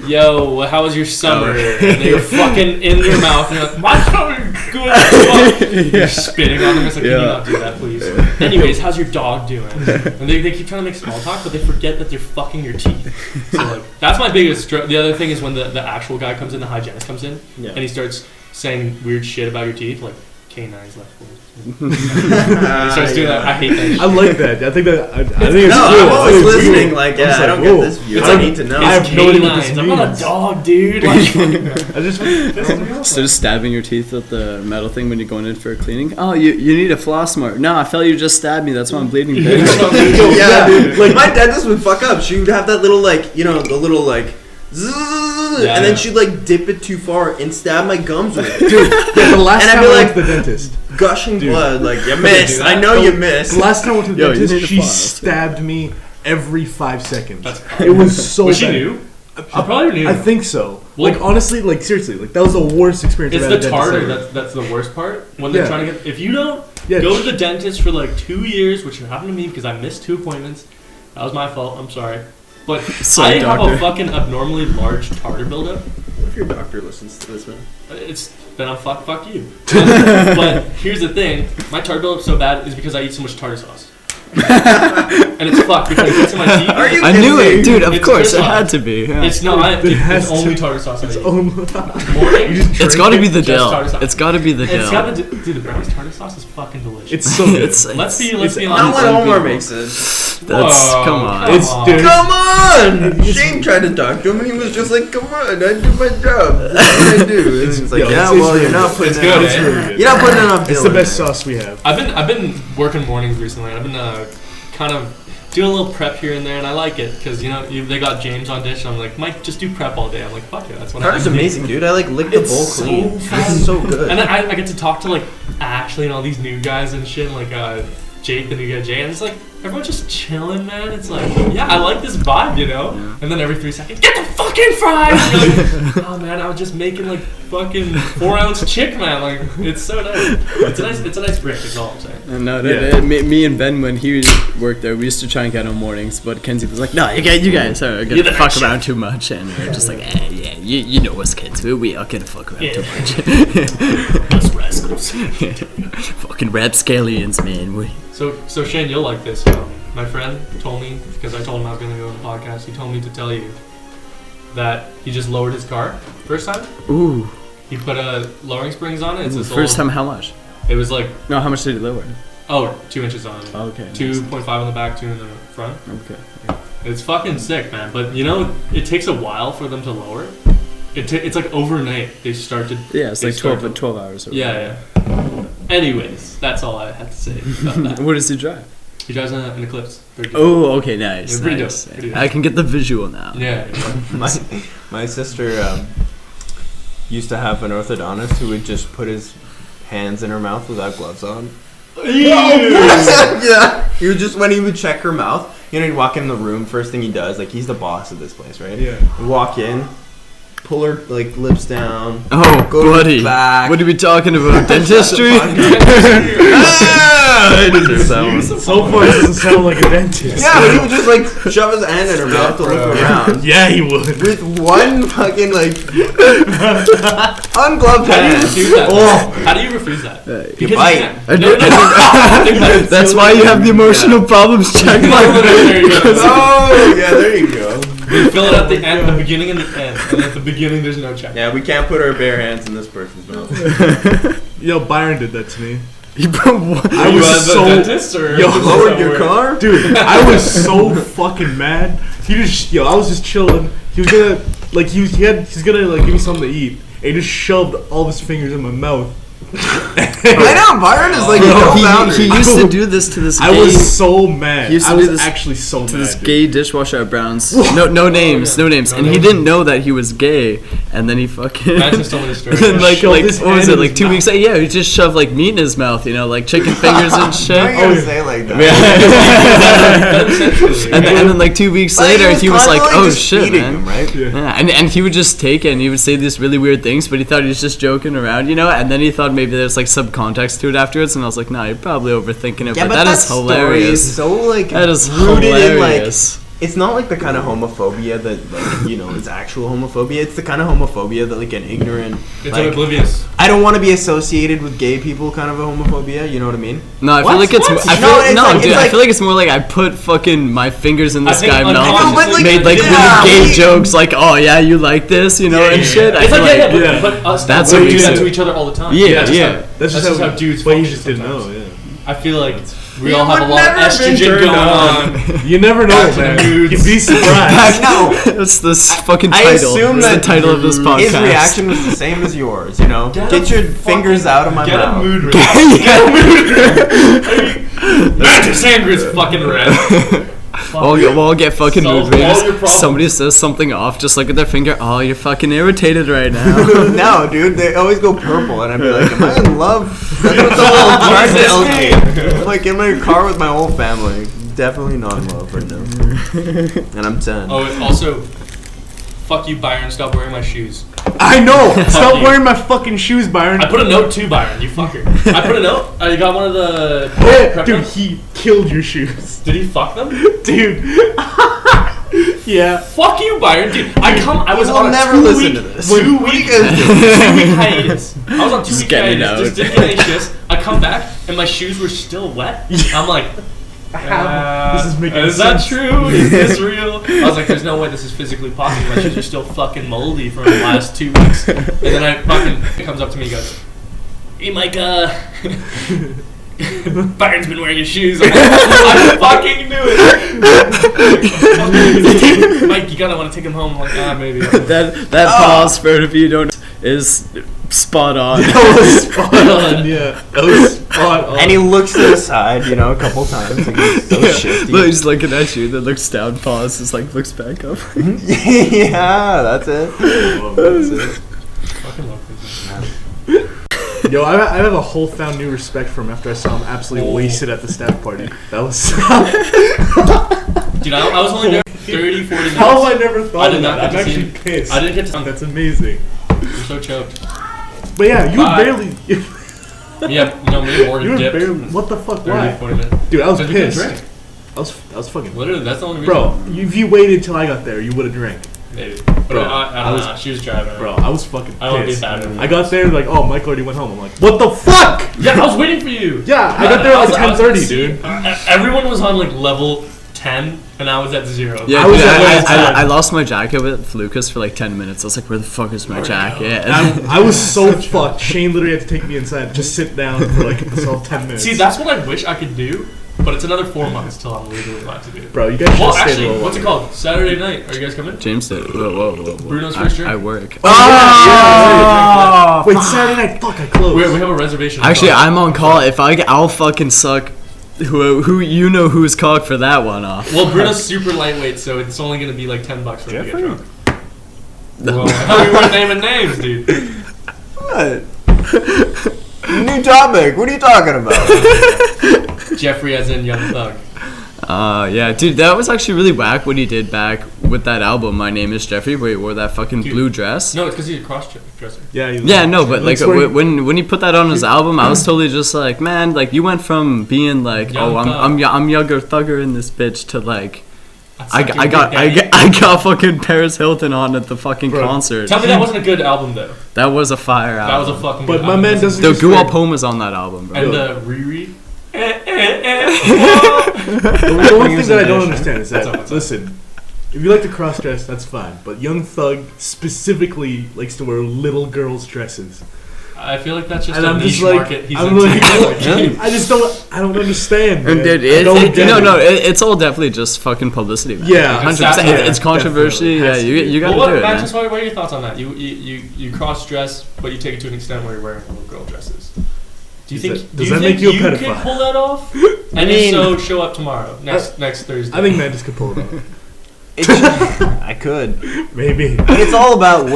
yo, how was your summer? And they're fucking in your mouth and you're like, my summer's good as fuck. You're spitting on them. It's like, can you not do that, please? Anyways, how's your dog doing? And they keep trying to make small talk, but they forget that they're fucking your teeth. So, like, that's my biggest trope. The other thing is when the actual guy comes in, the hygienist comes in, Yeah. and he starts saying weird shit about your teeth, like canines left forward. He starts doing that. I hate that shit. I like that. I think it's No, cool. I'm I always think it's listening. cool. Like, I'm yeah, just I don't like, get whoa. this view. It's I like- need to know. I It's have no idea what this canines. I'm not a means. dog, dude. Like, I just So just stabbing your teeth with the metal thing when you're going in for a cleaning? Oh, you need a floss mark. No, I felt you just stabbed me. That's why I'm bleeding. Bitch. Yeah, dude. Like my dentist would fuck up. She would have that little like, you know, the little like, zzz, Yeah, and then yeah. she'd like dip it too far and stab my gums with it. Yeah, the last And I'd time be I went like- to the dentist. Gushing Dude. blood. Like you missed. do I that? know you missed. The last time I went to the Yo, you dentist, need to she floss, stabbed me every 5 seconds. That's It was so Was she bad. new? She probably knew. I think so. Well- Like honestly, like seriously, like that was the worst experience It's I've the had at a dentist tartar ever. that's the worst part. When they're Yeah. trying to get, if you don't Yeah, go to the dentist for like 2 years, which happened to me because I missed 2 appointments. That was my fault. I'm sorry. But Sorry, I have doctor. a fucking abnormally large tartar buildup. What if your doctor listens to this, man? It's then I'm fuck you. But here's the thing: my tartar buildup so bad is because I eat so much tartar sauce. and it's fucked because it gets in my teeth. Are you I knew kidding it, me? dude. Of It's course, it Chris had to be. Yeah. It's not. has It's only to- tartar sauce. It's I eat. only. Morning. It's got to be the Just dill. tartar sauce. It's got to be the It's dill. got the dude. The Brownie's tartar sauce is fucking delicious. It's so good. let's be it's honest. Not what Omar unbeatable. makes it. That's Whoa, come on. come It's on. dude. Come on! Shane tried to talk to him and he was just like, come on, I do my job. That's what I do. And he's like, yo, yeah, it's well, really you're not good. putting It's it good, on. it's really good. You're not putting enough It's dill the in best there. sauce we have. I've been working mornings recently. I've been kind of doing a little prep here and there, and I like it because they got James on dish. And I'm like, Mike, just do prep all day. I'm like, fuck it, that's what Tartar's I like to do. amazing, dude. I like lick the It's bowl so clean. fun. It's so good. And then I get to talk to like Ashley and all these new guys and shit, like Jake, the new guy Jay, and it's like everyone's just chilling, man. It's like, yeah, I like this vibe, you know. Yeah. And then every 3 seconds, get the fucking fries. And you're like, oh man, I was just making like fucking 4-ounce chick, man. Like it's so nice. It's a nice break. Is all I'm saying. No, Yeah. me and Ben, when he worked there, we used to try and get on mornings, but Kenzie was like, no, you guys are You're gonna the fuck night around too much, and we were just like, yeah, you know us kids, we are gonna fuck around too much. Us rascals. Fucking rapscallions, man. So Shane, you'll like this. My friend told me, because I told him I was going to go on the podcast, he told me to tell you that he just lowered his car first time. Ooh. He put lowering springs on it. It's this First old- time, how much? It was like, No, how much did he lower? 2 inches on it. Okay. 2.5 on the back, 2 in the front. Okay. It's fucking sick, man. But it takes a while for them to lower it. It's like overnight they start to. Yeah, it's they like start 12 hours. Or Yeah. Anyways, that's all I had to say about that. What does he drive? He drives an Eclipse. 30. Oh, okay, nice. Yeah, pretty nice. dope, pretty dope. I can get the visual now. Yeah. My sister used to have an orthodontist who would just put his hands in her mouth without gloves on. Yeah. He would just, when he would check her mouth, he'd walk in the room, first thing he does, like he's the boss of this place, right? Yeah. He'd walk in, pull her like lips down. Oh, Go to the buddy. back. What are we talking about? Dentistry? So far, it doesn't sound like a dentist. Yeah, but he would just like shove his hand in her mouth to look around. Yeah, he would. With one fucking like ungloved How do you hand. refuse that? Oh, How do you refuse that? you Because bite. can't. No. That's why you have the emotional problems check mark. There you go. Oh, yeah, there you go. We fill it at the end, the beginning and the end. And at the beginning, there's no check. Yeah, we can't put our bare hands in this person's mouth. Yo, Byron did that to me. You put what? I You was as a so dentist or Yo, Lowered your car? dude. I was so fucking mad. I was just chilling. He was gonna like he's gonna like give me something to eat. And he just shoved all of his fingers in my mouth. I know, Byron is like Bro, no he boundary. used to do this to this I gay, was so mad. He used to I do was this actually so to mad. this dude. gay dishwasher at Brown's. No names. And he didn't know that he was gay. And then he fucking. Imagine some of the story. And then like Shoved his what was hand it in like his 2 weeks later? Yeah, he just shoved like meat in his mouth. Like chicken fingers and Why shit. are you gonna say like that? And then like 2 weeks later, he was like, constantly "Oh just shit, feeding man." him, right? Yeah, and he would just take it and he would say these really weird things, but he thought he was just joking around, and then he thought maybe there's like some context to it afterwards, and I was like, nah, you're probably overthinking it, Yeah, but that is story hilarious. is so like That is rooted hilarious. in like it's not like the kind of homophobia that like it's actual homophobia. It's the kind of homophobia that like an ignorant It's like oblivious. I don't want to be associated with gay people kind of a homophobia. You know what I mean? No, I feel What? like it's. What? I No, feel, it's no, like- dude. it's I like- feel like it's more like I put fucking my fingers in this I think guy's mouth unconsciously- and made like yeah, really gay we- jokes, like, "Oh yeah, you like this," and shit. I It's feel like, like, yeah, but us That's we what do makes that it- to each other all the time. Yeah, That's yeah. That's just how dudes But you function just didn't know. sometimes. Yeah. I feel like we You all have a would lot of never been estrogen turned going on. on. You never know, Back to the man. nudes. You'd be surprised. No, That's this fucking I title. assume It's the that title of this podcast. his reaction was the same as yours. Get your fingers out of my Get mouth. a mood ring. Get a mood ring. Magic Sandra's fucking red. We'll all get fucking Solve mood rings. all your problems. Somebody says something off, just look at their finger. Oh, you're fucking irritated right now. No, dude, they always go purple, and I'd be like, "Am I in love?" That's what the whole trying to illustrate. I'm like in my car with my whole family. Definitely not in love right now. And I'm 10. Oh, it also, fuck you, Byron. Stop wearing my shoes. I know. Stop you. wearing my fucking shoes, Byron. I put a note to Byron. You fucker. I put a note. I got one of the. Oh, prep dude, notes. he killed your shoes, Did he fuck them? dude. Yeah. Fuck you, Byron. Dude, I was will on a never 2 listen week, to this. 2 What are you week, guys doing? 2 week hiatus. I was on 2 Just week getting it hiatus. Just out. didn't get any shifts. I come back and my shoes were still wet. I'm like, This is making Is sense. that true? Is this real? I was like, there's no way this is physically possible. My shoes are still fucking moldy from the last 2 weeks. And then he comes up to me and goes, "Hey, Mike, Byron's been wearing his shoes." I'm like, I fucking knew it. Mike, you gotta want to take him home. I'm like, maybe. That pause for if you don't is spot on. That was spot on, yeah. That was spot on. And he looks to the side, you know, a couple times. Like he's so shifty. Look, he's looking at you, then looks down, pauses, like looks back up. Yeah, that's it. Fucking love this. Yo, I have a whole found new respect for him after I saw him absolutely wasted at the staff party. That was... Dude, I was only there 30, 40 minutes. How have I never I thought did of not that? I'm get to see actually him. pissed. I didn't get to. That's amazing. You're so choked. But yeah, you Bye. barely... Yeah, me and Morgan You were dipped. barely... What the fuck, 30, why? 40 minutes. Dude, I was Because we couldn't pissed. drink. I was fucking... Literally, that's the only reason. Bro, if you waited till I got there, you would have drank. Maybe. But Bro, I don't I know. She was driving. Bro, I was fucking I don't want to be pissed. bad. I got there, like, oh, Mike already went home. I'm like, what the fuck? Yeah, I was waiting for you. Yeah, I got there at like I was 10:30, see- dude. Everyone was on like level 10, and I was at 0. Yeah, I was dude, at level 10. I lost my jacket with Lucas for like 10 minutes. I was like, where the fuck is my jacket? I was so fucked. Shane literally had to take me inside, just sit down for like all 10 minutes. See, that's what I wish I could do, but it's another 4 months till I'm legally allowed to do it. Bro, you guys should Well, have stayed a actually, little what's it longer. called? Saturday night. Are you guys coming? James said, whoa. Bruno's first drink? I work. Wait, Saturday night? Fuck, I closed. We have a reservation. Actually, I'm on call. If I'll fucking suck who you know who's cock for that one off. Well, Bruno's super lightweight, so it's only gonna be like $10 for him to get Jeffrey? drunk. Well, I thought we weren't naming names, dude. What? New topic. What are you talking about? Jeffrey, as in Young Thug. Yeah, dude, that was actually really whack what he did back with that album, My Name is Jeffrey, where he wore that fucking Dude. blue dress. No, it's because he's a cross-dresser. Yeah, no, but like when he put that on his album, I was totally just like, man, like you went from being like, Young I'm younger thugger in this bitch to like, That's I fucking got Big Daddy. I got fucking Paris Hilton on at the fucking Bro, concert. Tell me that wasn't a good album, though. That was a fire That album. was a fucking But good my album. man doesn't- The Guap Home is on that album, bro. And the Riri. The one thing that I don't Nation. understand is that, What's up? listen, if you like to cross-dress, that's fine. But Young Thug specifically likes to wear little girls' dresses. I feel like that's just And a I'm niche just like, market. He's I'm into. like, Like, I don't understand, man. And dude, I don't get it. it's all definitely just fucking publicity, man. Yeah, 100%. yeah, It's controversy. Yeah, definitely. you gotta well, do it, Max, man. just what are your thoughts on that? You cross dress, but you take it to an extent where you're wearing little girl dresses. Do you Does think that- do does you that think make you a can pedophile? pull that off? And if so, show up tomorrow, next Thursday. I think Mantis could pull it off. I could. Maybe. It's all about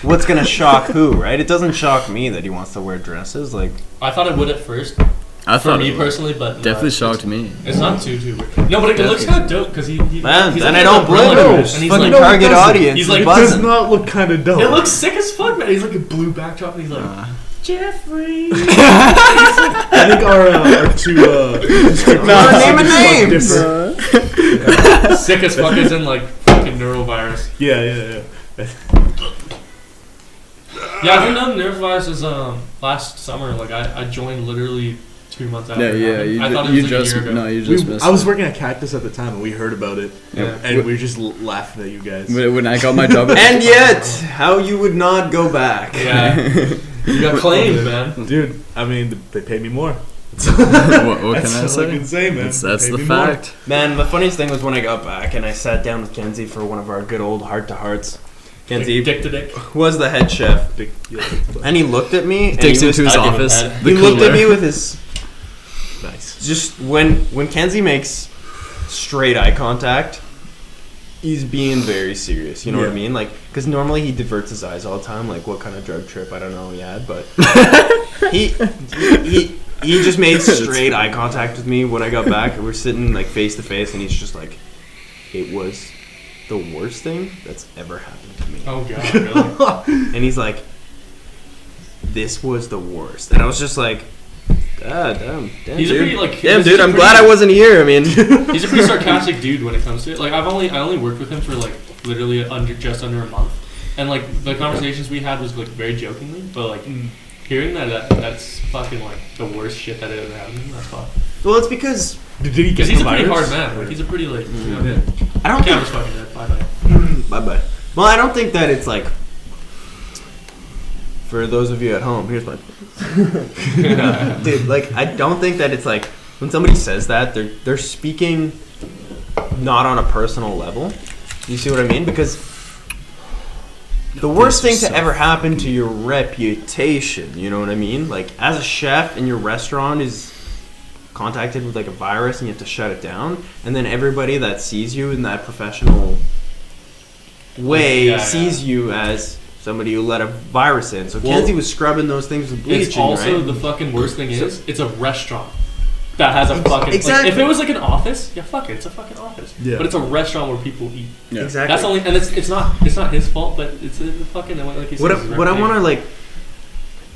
what's gonna shock who, right? It doesn't shock me that he wants to wear dresses. Like, I thought it would at first, I for thought me it personally, but definitely no, shocked me. It's not too weird. No, but it looks kind of dope because he man, he's then like I don't a blame brother, him. and It's he's fucking like, target doesn't. audience. He's He's like, It does buzzing. not look kind of dope. it looks sick as fuck, man. He's like a blue backdrop, and he's like Jeffrey. I think our two descriptors name and fuck names. differ. Sick as fuck as in like fucking neuro-virus. Yeah. Yeah, I've been known neuro-virus is last summer. Like I joined literally 2 months after. it happened. I thought it was like a year ago. you just missed I was it. working at Cactus at the time, and we heard about it, Yeah. and we were just laughing at you guys. When I got my job at And yet, how you would not go back? Yeah, you got claimed, man. Dude, I mean, they paid me more. what can That's I all I say? can say, man. That's They the paid me more. fact. Man, the funniest thing was when I got back and I sat down with Kenzie for one of our good old heart-to-hearts. Kenzie Dick to dick. was the head chef, Dick- yeah, and he looked at me. And Takes he was, into his I give him office. that. The he looked cooler. at me with his Nice. just when Kenzie makes straight eye contact, he's being very serious. You know what I Yeah. mean? Like, because normally he diverts his eyes all the time. Like, what kind of drug trip? I don't know he had, but he just made straight eye contact with me when I got back. We're sitting like face to face, and he's just like, "It was the worst thing that's ever happened to me." Oh god, really? And he's like, "This was the worst," and I was just like, "God damn, He's a dude. pretty, like, damn, he's dude. a I'm pretty- glad I wasn't here. I mean." He's a pretty sarcastic dude when it comes to it. Like I only worked with him for like literally just under a month, and like the conversations we had was like very jokingly, but like hearing that's fucking like the worst shit that ever happened to me. That's fun. Well, it's because Did he get Because the he's a pretty hard virus? man. Like, he's a pretty, like, you know, I don't camera's think. fucking dead. Bye-bye. Bye bye. Well, I don't think that it's like. For those of you at home, here's my. Dude, like I don't think that it's like when somebody says that they're speaking not on a personal level. You see what I mean? Because the worst thing to ever happen to your reputation, you know what I mean? Like as a chef and your restaurant is contacted with like a virus and you have to shut it down, and then everybody that sees you in that professional way sees you as somebody who let a virus in. So Well, Kenzie was scrubbing those things with bleaching, It's also right? the fucking worst thing is it's a restaurant that has a fucking Exactly. like, if it was like an office, yeah, fuck it, it's a fucking office. Yeah. But it's a restaurant where people eat. Yeah. Exactly. That's only, and it's not his fault, but it's a fucking like you said. What I want to like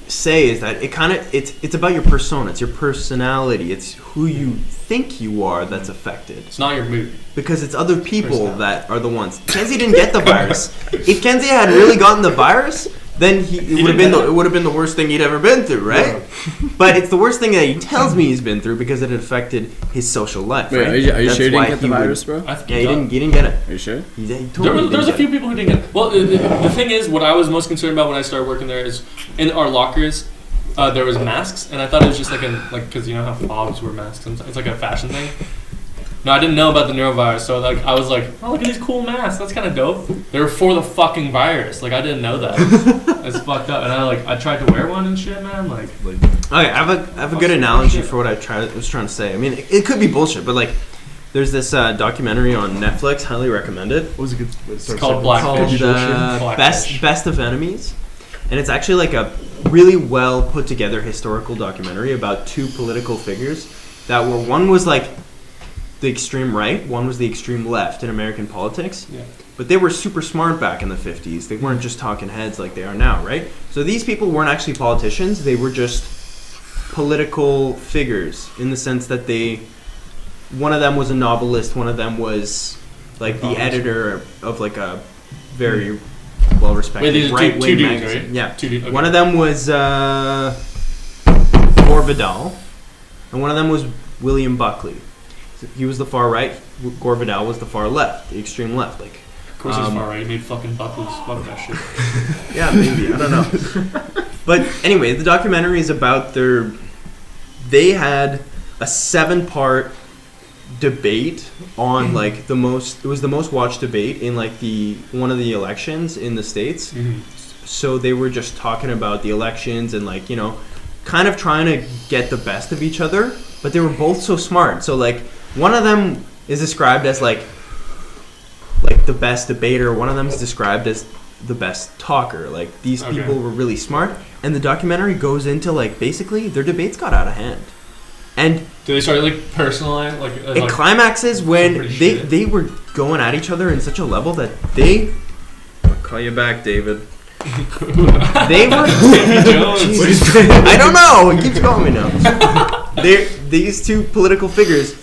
say is that it kind of it's about your persona, it's your personality, it's who you think you are that's affected. It's not your mood. Because it's other people Personality. that are the ones. Kenzie didn't get the virus. If Kenzie had really gotten the virus, then it would have been the worst thing he'd ever been through, right? But it's the worst thing that he tells me he's been through because it affected his social life. Wait, right? are you That's sure you why didn't get the he would- virus, bro? I think Yeah, he he didn't get it. Are you sure? He told me he There didn't was a get few it. people who didn't get. Well, the thing is, what I was most concerned about when I started working there is in our lockers, there was masks, and I thought it was just like because you know how fobs wear masks. It's like a fashion thing. No, I didn't know about the neurovirus, so like I was like, oh, look at these cool masks. That's kind of dope. They were for the fucking virus. Like I didn't know that. It's fucked up. And I tried to wear one and shit, man. Like Okay, I have a good analogy for what I was trying to say. I mean, it could be bullshit, but like, there's this documentary on Netflix. Highly recommend it. What was it good? It's called Blackfish. Called Blackfish. Best of Enemies, and it's actually like a really well put together historical documentary about two political figures that were one was like the extreme right, one was the extreme left in American politics. Yeah. But they were super smart back in the 50s. They weren't just talking heads like they are now, right? So these people weren't actually politicians. They were just political figures in the sense that one of them was a novelist, one of them was like the editor of like a very well-respected Wait, these are right-wing two dudes, magazine. right? Yeah. Two dudes. Okay. One of them was Gore Vidal, and one of them was William Buckley. He was the far right. Gore Vidal was the far left, the extreme left. Like, Of course he's far right. He made fucking buckles. Fuck that shit. yeah, maybe I don't know. But anyway, the documentary is about they had a 7-part debate on like it was the most watched debate in like one of the elections in the States. Mm-hmm. So they were just talking about the elections and like, you know, kind of trying to get the best of each other, but they were both so smart. So like one of them is described as like the best debater, one of them is described as the best talker. Like these Okay. people were really smart, and the documentary goes into like basically their debates got out of hand. And Do they start like personalized like? it climaxes when pretty shit. they were going at each other in such a level that I'll call you back, David. They were Jesus. I don't know. He keeps calling me now. These two political figures,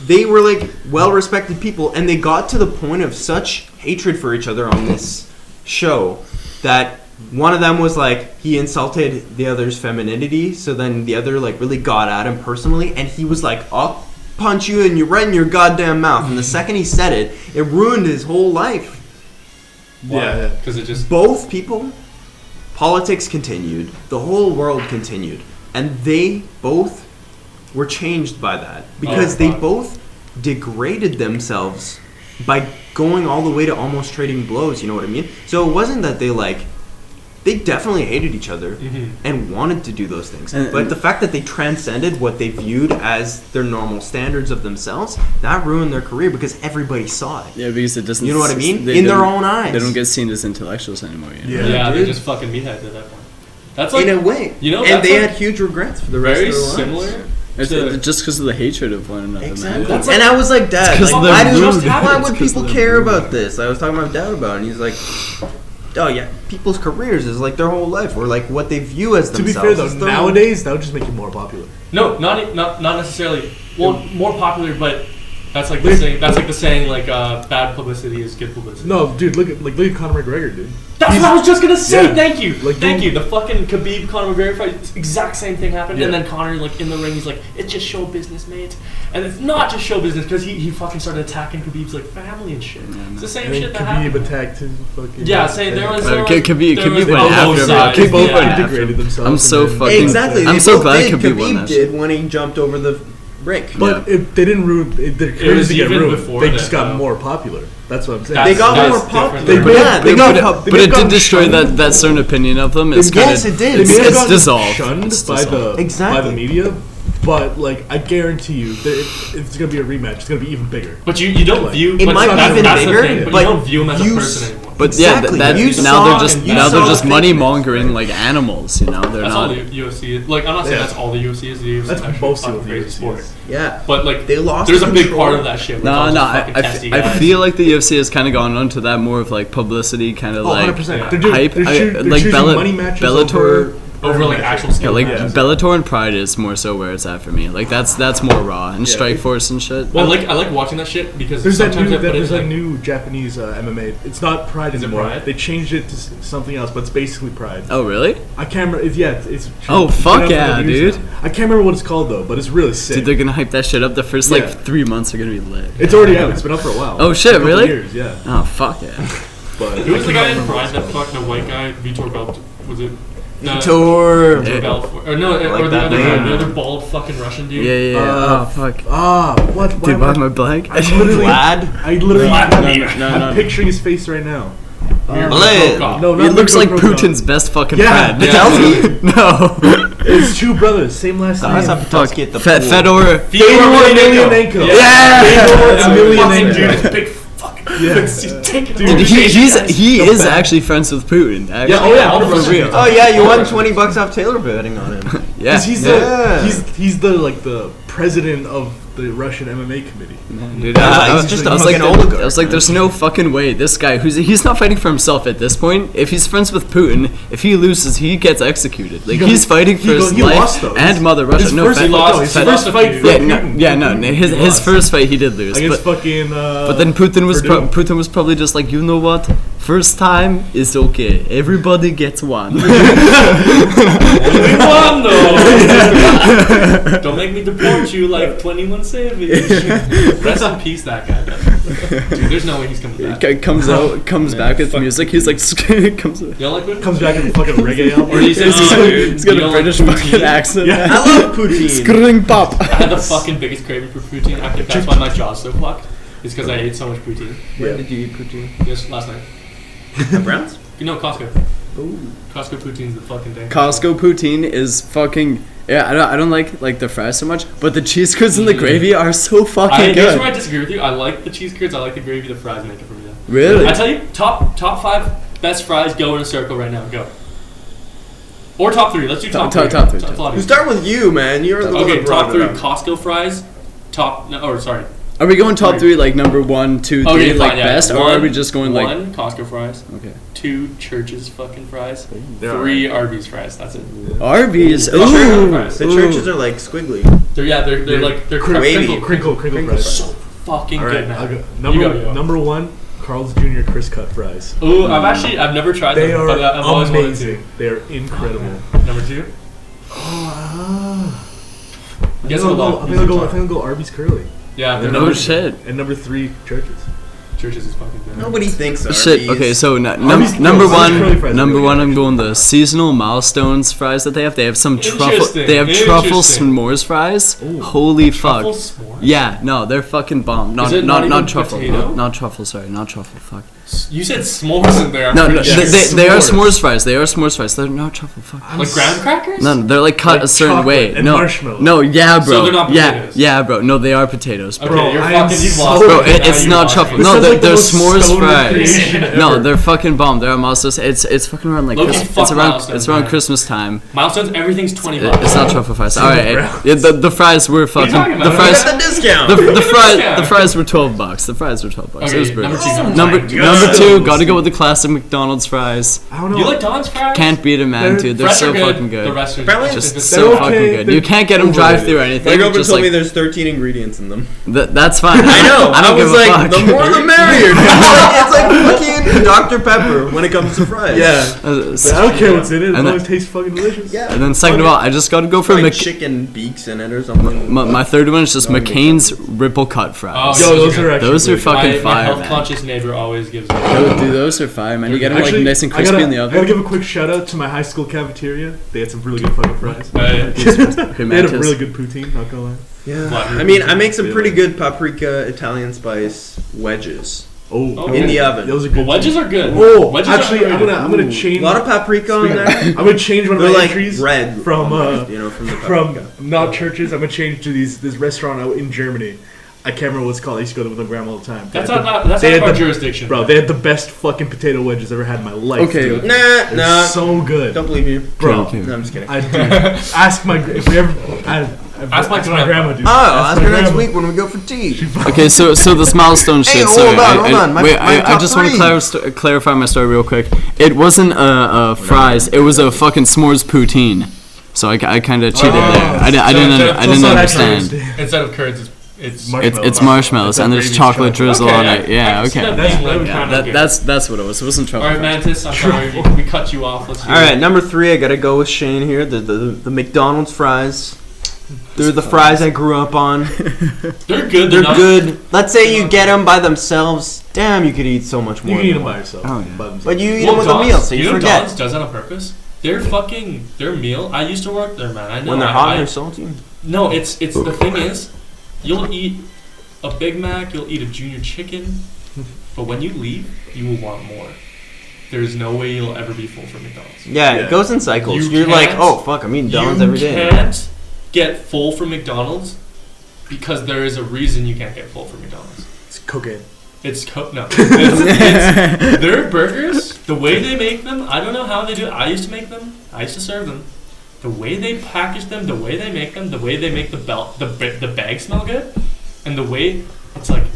they were like well-respected people, and they got to the point of such hatred for each other on this show that one of them was like he insulted the other's femininity, so then the other like really got at him personally, and he was like, I'll punch you right in your goddamn mouth. And the second he said it, it ruined his whole life. Yeah. Because it just. Both people, politics continued, the whole world continued, and they both were changed by that because they fuck. both degraded themselves by going all the way to almost trading blows, you know what I mean? So it wasn't that they definitely hated each other and wanted to do those things. But the fact that they transcended what they viewed as their normal standards of themselves, that ruined their career because everybody saw it. Yeah, because it doesn't. You know what I mean? they In their don't- own eyes. They don't get seen as intellectuals anymore. You know? Yeah. They're dude. just fucking meatheads at that point. That's like In a way. you know, and that's they like had huge regrets for the rest very of their lives. similar. It's to- just because of the hatred of one another, Exactly. man. That's like- and I was like, Dad, 'cause like, they're why, rude. why would It's 'cause people they're care rude. about this? I was talking to my dad about it, and he's like, oh yeah, people's careers is like their whole life, or like what they view as To be themselves. fair though, is their nowadays that would just make you more popular. No, not necessarily. Well, more popular, but That's like the saying. That's like the saying. Like bad publicity is good publicity. No, dude, look at Conor McGregor, dude. That's what I was just gonna say. Yeah. Thank you. Like, Thank you. The fucking Khabib Conor McGregor fight, exact same thing happened, and then Conor like in the ring, he's like, "It's just show business, mate," and it's not just show business because he fucking started attacking Khabib's like family and shit. It's the same shit that happened. Khabib attacked his fucking. Yeah, saying there was. Khabib went after him. They both Yeah. integrated themselves. I'm so and fucking. Exactly. I'm they so both glad did. Khabib won that did when he jumped over the ring. But they didn't ruin. Their was careers didn't get even ruined. before They that, just got though. more popular. That's what I'm saying. They got That's more different. popular. But it did destroy that certain opinion of them. It's kind Yes, of it did. it's dissolved. Shunned It's by the Exactly. media, but like I guarantee you, that if it's gonna be a rematch, it's gonna be even bigger. But you don't view. It but might be that's, even that's bigger, the thing, but but you don't view him as a you person anymore. But Exactly. yeah, You now saw- they're you just saw money mongering like animals. You know, they're That's all not. the UFC is. Like, I'm not saying Yeah. that's all the UFC is. The UFC That's is actually mostly a what the crazy UFC sport. is. Yeah. But like, They lost there's a big control. part of that shit. where No, it's no. all just fucking testy I guys. feel like the UFC has kind of gone onto that more of like publicity, kind of Oh, like 100%. yeah. They're doing, hype. they're like choosing Bella- money matches Bellator. over like actual Yeah, skill. like matches. Bellator and Pride is more so where it's at for me. Like that's more raw and Strike Force and shit. I like watching that shit because There's that sometimes new, I put there's it that like, new Japanese MMA. It's not Pride Is it anymore. Pride? They changed it to something else, but it's basically Pride. Oh really? I can't remember. It's Oh, fuck it's been out yeah, for years dude. now. I can't remember what it's called though, but it's really sick. Dude, they're gonna hype that shit up. The first Yeah. 3 months are gonna be lit. It's already out. It's been up for a while. Oh, shit, A couple really? Years, yeah. Oh fuck yeah. But who was the guy in remember Pride what that it's called. fucked the white guy? Vitor Belt was it? Vitor. Yeah. Belfort. Or no, like or the that other name. guy, the other bald fucking Russian dude. Yeah. Oh fuck. What? Dude, why am I blank? I literally, Vlad. Vladimir. I'm picturing his face right now. Mir Vlad. Prokop. No, It not looks like Mikhail Putin's best fucking Yeah. friend. Yeah. No. It's two brothers, same last name. Fuck. Get the Fedor. Fedor Emelianenko. Yeah. Emelianenko. Dude, big fucking Yeah. he's taking Dude, over Dude, the he nation. is actually friends with Putin. Actually. Yeah, oh yeah, For 100%. real. Oh yeah, you won $20 off Taylor betting on him. Yeah. 'Cause he's Yeah. he's the president of the Russian MMA committee. Dude, He's just a I was fucking like, oligarch. I was like, there's no fucking way this guy he's not fighting for himself at this point. If he's friends with Putin, if he loses, he gets executed. Like he's fighting for his he life lost, though. and Mother Russia. His No, first, Fed- lost. no, his Fed- first fight for yeah, Putin. his first fight he did lose. Against But, fucking. but then Putin was probably just like, you know what? First time is okay. Everybody gets one. Only one though. Don't make me deport you like 21 Savage. Rest in peace, that guy. Dude, there's no way he's coming back. Guy comes back with music. He's like, comes. You don't like Putin? Comes back with a fucking reggae album. Or he says, He's dude, he's got you a don't British like fucking poutine? accent. Yeah. I love Poutine. Skring pop. I had the fucking biggest craving for poutine. I think that's why my jaw's so fucked. It's because I ate so much poutine. Where did you eat poutine? Just last night. At Browns? You know Costco. Ooh. Costco poutine's the fucking thing. Costco poutine is fucking. Yeah, I don't like the fries so much, but the cheese curds and the gravy are so fucking Here's good. where I disagree with you. I like the cheese curds. I like the gravy. The fries make it for me. Though. Really? I tell you, top 5 best fries. Go in a circle right now. Go. Or top 3. Let's do top 3. top three. It's a lot We easier. start with you, man. You're the one Okay, that brought top it 3 up. Costco fries. Sorry. Are we going top 3 like number 1, 2, 3 Okay, like fine, yeah. best, or are we just going like 1 Costco fries, okay 2 Church's fucking fries, Yeah. 3 Arby's fries. That's it. Arby's? The church Ooh, fries. The ooh. churches are like squiggly. They're like they're Wavy. Crinkle They're fries. so fucking All right, good, man. I'll go. You go, yo. Number 1, Carl's Jr. Crisp cut fries. Ooh, I've never tried They them, are but I've always wanted amazing. They are incredible. to. Number 2. I Guess think what? I'll go Arby's Curly. Yeah, they're No number shit. And number 3, Churches. Church's is fucking good. Nobody thinks Arby's. Shit. Okay, so Arby's- number no, Arby's curly one, fries are number really one. good, I'm going the seasonal milestones fries that they have. They have some truffle. Interesting, They have truffle interesting. s'mores fries. Ooh. Holy fuck. Truffle s'mores? Yeah, no, they're fucking bomb. Not Is it not even not truffle. potato? Not truffle. Sorry, not truffle. Fuck. You said s'mores in there. I'm No, pretty no, sure. they are s'mores fries. They are s'mores fries. They're not truffle. Fuck. Like graham crackers? No, they're like cut Like a certain chocolate way. and No, marshmallow. no, yeah, bro. So they're not yeah, potatoes? yeah, bro. No, they are potatoes. Bro. Okay, Bro, you're I am fucking. You've so- lost. Bro, me. Now it's you not lost truffle. me. No, sounds they're, like the they're most s'mores stoner fries. creation No, ever. they're fucking bomb. They're almost. It's fucking around like Low-key Christmas. fuck It's around. milestones, It's around man. Christmas time. Milestones, everything's $20. It's not truffle fries. All right, Browns. yeah, the fries were What are you fucking. talking The about? fries. Got the discount. The Yeah. fries were $12. The fries were $12. Okay, It was brutal. number 2. Number Number so 2, gotta go with the classic McDonald's fries. I don't know. You like Don's fries? Can't beat them, man, dude. They're Fresh so are good. fucking The good. rest are Apparently Just it's- so okay. fucking good. They're You can't get them drive through or anything. My girlfriend Just told me like, there's 13 ingredients in them. that's fine. I know. I don't was give a like, fuck. the more the merrier. It's like fucking Dr. Pepper when it comes to fries. Yeah. I don't care what's in it. It And always then- tastes fucking delicious. Yeah. And then second of all, I just gotta go for like chicken beaks in it or something. my third one is just No, it makes McCain's Ripple Cut fries. Oh, Yo, those are actually Those are good. fucking my fire, health man. conscious neighbor always gives me. Dude, those are fire, man. You get them like Actually, nice and I crispy gotta, in the I gotta oven. give a quick shout out to my high school cafeteria. They had some really good fucking fries. Uh, Okay, They had a Mantis. really good poutine, not gonna lie. Yeah. Black I mean, I make some pretty good paprika Italian spice wedges Oh, in the oven. those are but good. wedges are good. Oh, wedges actually, are I'm gonna A change. lot of paprika on there. I'm gonna change one of They're my like entries red from almost, from the from paprika. not churches. I'm gonna change to this restaurant out in Germany. I can't remember what it's called. I used to go there with my grandma all the time. That's They had not that's they out of had our the- jurisdiction. Bro, they had the best fucking potato wedges I've ever had in my life. Okay. dude. Nah, They're nah. so good, Don't believe you. bro. Okay. No, I'm just kidding. I do. Ask my if we ever. Ask my grandma. grandma, dude. Ask my her next grandma. week when we go for tea. Okay, so this milestone shit. Hey, sorry, hold on. My I top just want three. to clarify my story real quick. It wasn't fries. It was a fucking s'mores poutine. So I kind of cheated Oh. there. I So didn't it's not understand. actually- Instead of curds, it's It's marshmallows and there's Gravy chocolate chocolate. drizzle on it. Yeah, I can see okay. that being, like, Yeah, kind of good. That's what it was. It wasn't All chocolate. right, Mantis. I'm sorry, we cut you off. Let's hear All it. right, number 3, I gotta go with Shane here. The McDonald's fries. They're the fries I grew up on. They're good. They're not- good. Let's say you get them by themselves. Damn, you could eat so much more. You can eat them than by one. yourself. Oh, yeah. by themselves. But you eat Well, them with a Don's- meal, so you know forget. Don's does that on purpose. Their meal. I used to work there, man. I know. When they're I- hot, I- they're salty. No, it's the thing is, you'll eat a Big Mac, you'll eat a junior chicken, but when you leave, you will want more. There's no way you'll ever be full from McDonald's. Yeah, Yeah. it goes in cycles. You You're like, can't- oh fuck, I'm eating Don's you every day. can't get full from McDonald's because there is a reason you can't get full from McDonald's. It's cocaine. It's no. It's their burgers. The way they make them, I don't know how they do it. I used to make them. I used to serve them. The way they package them, the way they make them, the way they make the bag smell good, and the way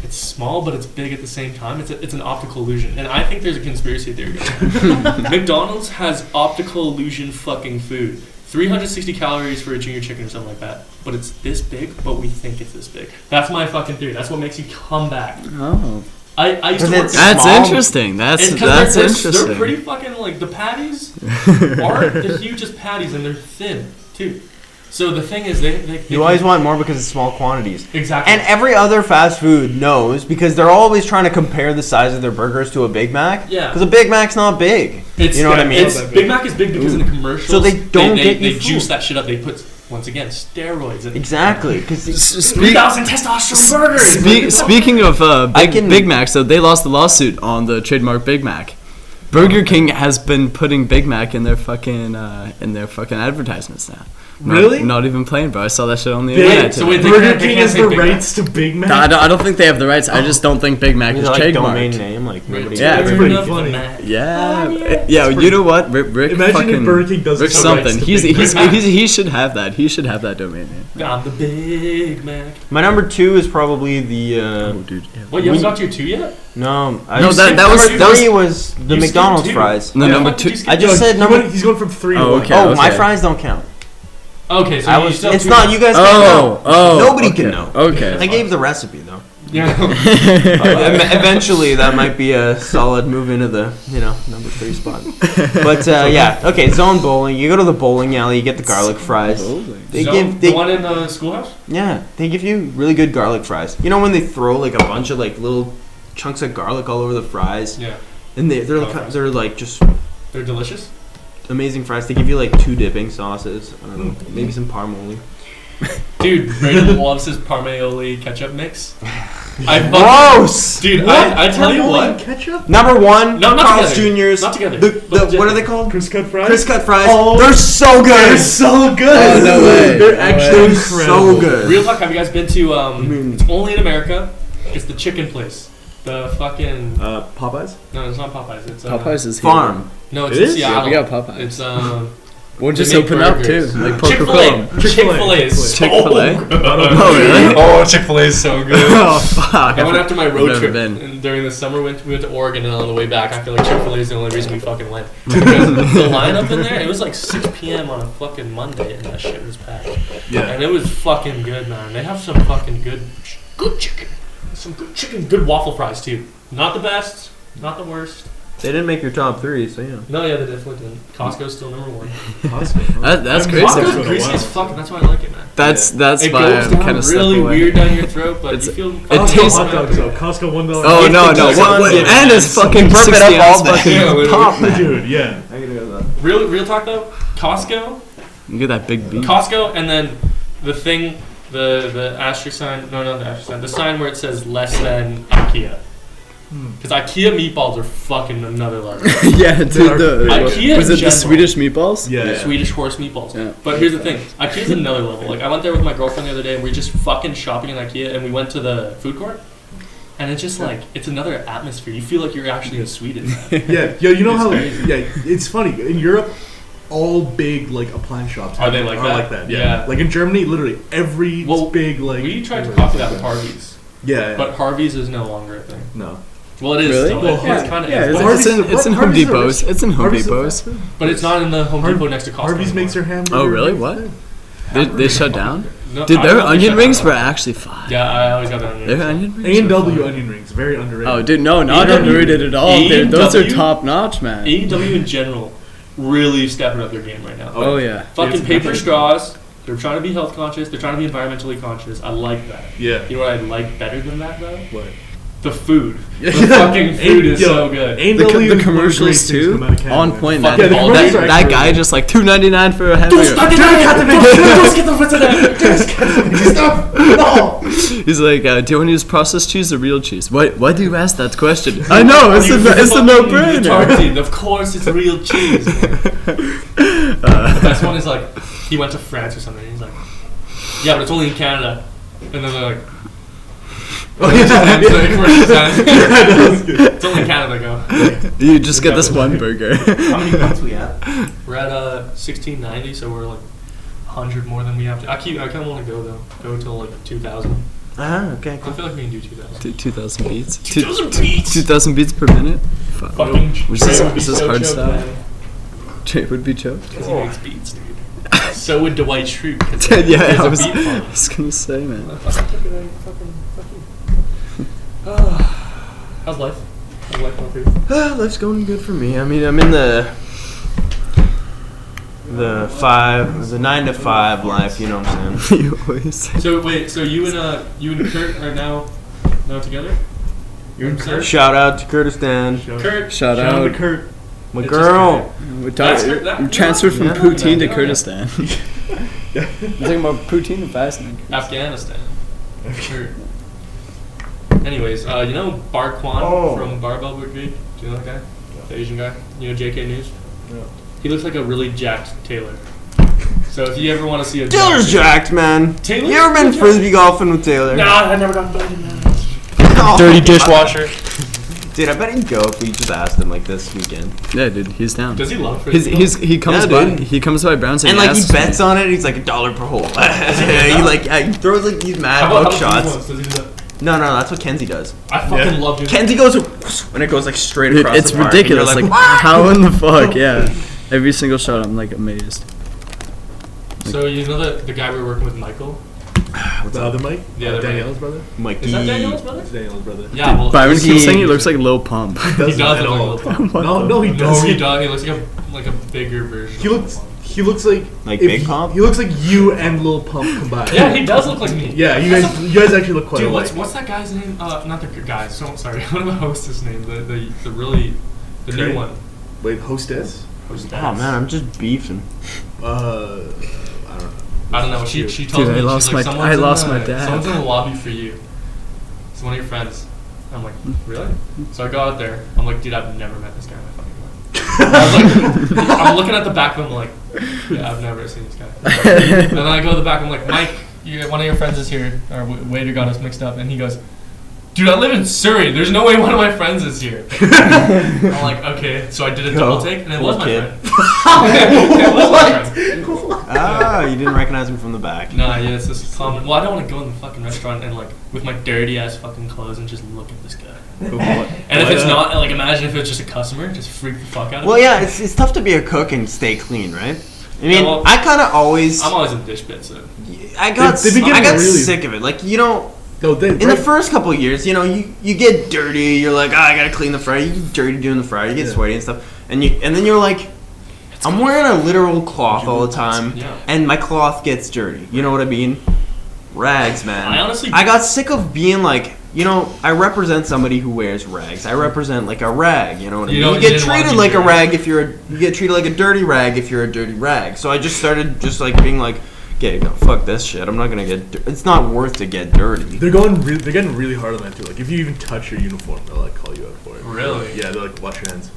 it's small but it's big at the same time. It's an optical illusion, and I think there's a conspiracy theory going on. McDonald's has optical illusion fucking food. 360 calories for a junior chicken or something like that. But it's this big, but we think it's this big. That's my fucking theory. That's what makes you come back. Oh, I used to work that's Small. interesting. That's and 'cause interesting. They're pretty fucking like the patties aren't the hugest patties and they're thin too. So the thing is they You always want more because it's small quantities. exactly. And every other fast food knows because they're always trying to compare the size of their burgers to a Big Mac. Yeah. Because a Big Mac's not big. It's, You know what I mean? It's, Big Mac is big because in the commercials, So they don't get you they juice full. that shit up. They put once again steroids in Exactly. Because 3,000 testosterone burgers. Speaking of I can- Big Macs, though, they lost the lawsuit on the trademark Big Mac. Burger King has been putting Big Mac in their fucking advertisements now. Really? Not even playing, bro. I saw that shit on the They- internet. so today. wait, they Burger can't- they King can't has say the Big Mac? rights to Big Mac. I don't think they have the rights. I just don't think Big Mac is like domain trademarked. name, like nobody. Yeah, it's Turn pretty up funny. the Mac. Yeah, yeah. you know what? Rick Imagine fucking if Burger King does Rick the rights something. to He's Big Mac. he should have that. He should have that domain name. I'm the Big Mac. My number 2 is probably the. dude. What, you haven't got to your 2 yet? No, No, that was- number that was- 3 was the You McDonald's skipped 2. fries. No, Yeah, number what did 2. you skip? I just said number. He's going from 3 to Oh, 1. okay. Oh, my fries don't count. Okay, so I you was. still have It's 2 not. more. You guys can't know. Nobody okay. can know. Okay. I gave the recipe though. Yeah. Eventually, that might be a solid move into the number 3 spot. But yeah, okay. Zone bowling. You go to the bowling alley. You get the garlic fries. They So, give the one in the schoolhouse? they give you really good garlic fries. You know when they throw like a bunch of like little chunks of garlic all over the fries, Yeah. and they're Garlic fries. they're like just They're delicious. amazing fries. They give you like 2 dipping sauces. I don't know, maybe some parmoli. Dude, Brandon loves his Parmeoli ketchup mix. I fucking- Gross. Dude, I tell you what. Ketchup? Number 1, No, not Carl's together. Jr.'s. Not together. The, But what are they called? Crisco cut fries? Crisco cut fries. Oh, they're so good. They're so good. Oh, no way. They're No actually way. incredible. So good. Real talk, have you guys been to, mean- it's only in America, it's the chicken place. The fucking, Popeyes? no, it's not Popeyes, it's, Popeyes is here. Farm. no, it's It in is? Seattle. Yeah, we got Popeyes. It's, Or just They make open up too, burgers. like Chick-fil-A. Coca-Cola. Chick-fil-A is Chick-fil-A? so good. Oh, really? Oh, Chick-fil-A is so good. Oh fuck! I went after my road I've trip never been. and during the summer. We went to Oregon, and on the way back, I feel like Chick-fil-A is the only reason we fucking went. Because the lineup in there, it was like 6 p.m. on a fucking Monday, and that shit was packed. Yeah. And it was fucking good, man. They have some fucking good chicken. Some good chicken, good waffle fries too. Not the best, not the worst. They didn't make your top 3, so yeah. No, yeah, they definitely didn't. Costco's still number 1. That's crazy. Costco's been a greasy while. as fuck, and that's why I like it, man. That's It why goes I'm down kind of really weird down your throat, but It's- you feel. it tastes- hot dogs though. Costco $1. Oh no, no! Just one dip, And it's man. fucking Burp it 60 up all ounce day. fucking Yeah, literally. pop, man. Dude, yeah. I gotta go with that. Real talk though, Costco, You get that big beef. Costco, and then the thing, the asterisk sign. No, not the asterisk sign. The sign where it says less than IKEA. Because IKEA meatballs are fucking another level. Yeah, dude. IKEA Was in it the general. Swedish meatballs? Yeah. Swedish horse meatballs. Yeah. But here's the thing, IKEA's another level. Like I went there with my girlfriend the other day, and we were just fucking shopping in IKEA, and we went to the food court, and it's just like it's another atmosphere. You feel like you're actually in Sweden. Man. Yeah, yo, you know It's how? crazy. Yeah, it's funny in Europe. All big like appliance shops Are they like that? Yeah. Yeah. Like in Germany, literally every Well, big like. We tried to copy that with Harvey's, Yeah. but Harvey's is no longer a thing. no. Well, it is Really? still. Well, It's kind of Yeah, is. it's, But, it's in Home Harvey's Depots. It's in Home Harvey's Depots. but it's not in the Home Depot next to Costco. Harvey's anymore. makes their hamburger. Oh really? What? They shut down? No, Dude, I their don't think onion shut rings down. were actually fire. Yeah, I always got the onion rings. Their onion rings. A&W were onion rings, very underrated. fire. Oh, dude, no, not A&W underrated at all. Dude, those are A&W top notch, man. AEW in general really stepping up their game right now. Oh yeah. Fucking It's paper amazing. straws. They're trying to be health conscious. They're trying to be environmentally conscious. I like that. Yeah. You know what I like better than that though? What? The food. The Yeah. fucking food is Yo, so good. A&W The is one of commercials greatest things too, come out of Canada, on man. point, Fuck man. yeah, the commercials are That actually guy really just like $2.99 for a hamburger. Stop! No! He's like, do you want to use processed cheese or real cheese? Why do you ask that question? I know, it's a no-brainer. Tartar. Of course, it's real cheese. Man. The best one is like he went to France or something. And he's like, yeah, but it's only in Canada. And then they're like, Oh, yeah. it's only in Canada. Go. You just get this one burger. How many points we at? We're at 1690, so we're like 100 more than we have to. I kind of want to go though. Go till like 2,000. Okay. I feel like we can do 2,000. 2,000 beats. 2,000 beats. 2,000 beats per minute. Fuck. Fucking Was Trey this- would be is this so hard choked, stuff? man, Jay would be choked. 'cause he makes beats, dude. So would Dwight Schrute. 'cause Yeah, he's I a was, beat farmer. I was gonna say, man. How's life? How's life going for you? Life's going good for me. I mean, I'm in the 9 to 5 life. You know what I'm saying? You always say. So wait, so you and Kurt are now together? You and Kurt? Shout out to Kurdistan. Kurt, Shout Shout out out. to Kurt. My It's girl. We That's- transferred from Yeah. poutine to Yeah. Kurdistan. I'm talking about poutine and fasting. Afghanistan. Sure. Anyways, you know Bar Kwan Oh. from Barbell Brigade? Do you know that guy? The Asian guy? You know JK News? No. He looks like a really jacked Taylor. So if you ever want to see a Taylor's jacked, man. Taylor's You ever been jacked? frisbee golfing with Taylor? Nah, I never got invited, man. Oh, Dirty dishwasher. Dude, I bet he'd go if we just asked him like this weekend. Yeah, dude, he's down. Does he love frisbee? He comes Yeah, by. dude. He comes by Browns And like he asks- bets on it, he's like $1 per hole. he throws like these mad How hook about shots. Does he do that? No, that's what Kenzie does. I fucking love doing Kenzie goes and it goes like straight Dude, across it's the park, and ridiculous. you're Like, "What?" how in the fuck? Yeah. Every single shot, I'm like amazed. So you know the guy we were working with, Michael? The other Mike? The other Danielle's brother? Mikey. Is that Daniel's brother? It's Daniel's brother. Yeah, well, Byron he- keeps saying he looks like Lil Pump. He does Not look at like all. Lil Pump. No, he No, doesn't. he does. He looks like a bigger version. He looks like Like if Big Pump? He looks like you and Lil Pump combined. Yeah, he does look like me. Yeah, you guys actually look quite Dude, alike. what's that guy's name? Not the guy. So sorry. What of the hostess name? The really the Trey? new one. Wait, hostess? Hostess. Oh man, I'm just beefing. I don't know. She told Dude, me I lost she's like, my- "Someone's I lost in my the- dad." Someone's in the lobby for you. It's one of your friends. I'm like, really? So I go out there. I'm like, dude, I've never met this guy in my fucking life. I was like, I'm looking at the back of him like, yeah, I've never seen this guy. And then I go to the back. I'm like, Mike, one of your friends is here. Our waiter got us mixed up, and he goes, dude, I live in Surrey. There's no way one of my friends is here. I'm like, okay. So I did a double take, and it was my friend. It was my friend. Ah, you didn't recognize him from the back. Nah, yeah, it's this common. Well, I don't want to go in the fucking restaurant and like with my dirty ass fucking clothes and just look at this guy. And if it's not, like, imagine if it's just a customer, just freak the fuck out of Well, me. yeah, it's tough to be a cook and stay clean, right? I mean, Yeah, well, I kind of always. I'm always in dish pit, so. I got They've been I getting got really- sick of it. Like, you know, No, they, in the first couple of years, you know, you get dirty. You're like, I gotta clean the fryer. You get dirty doing the fryer. You get sweaty and stuff. And then you're like, I'm wearing a literal cloth all the time, Yeah. and my cloth gets dirty. You know what I mean? Rags, man. I got sick of being like, you know, I represent somebody who wears rags. I represent like a rag. You know what I mean? You get treated like a rag if you get treated like a dirty rag if you're a dirty rag. So I just started just like being like, okay, no, fuck this shit. I'm not gonna get. It's not worth to get dirty. they're getting really hard on that too. Like if you even touch your uniform, they'll like call you out for it. Really? Yeah, they're like, wash your hands.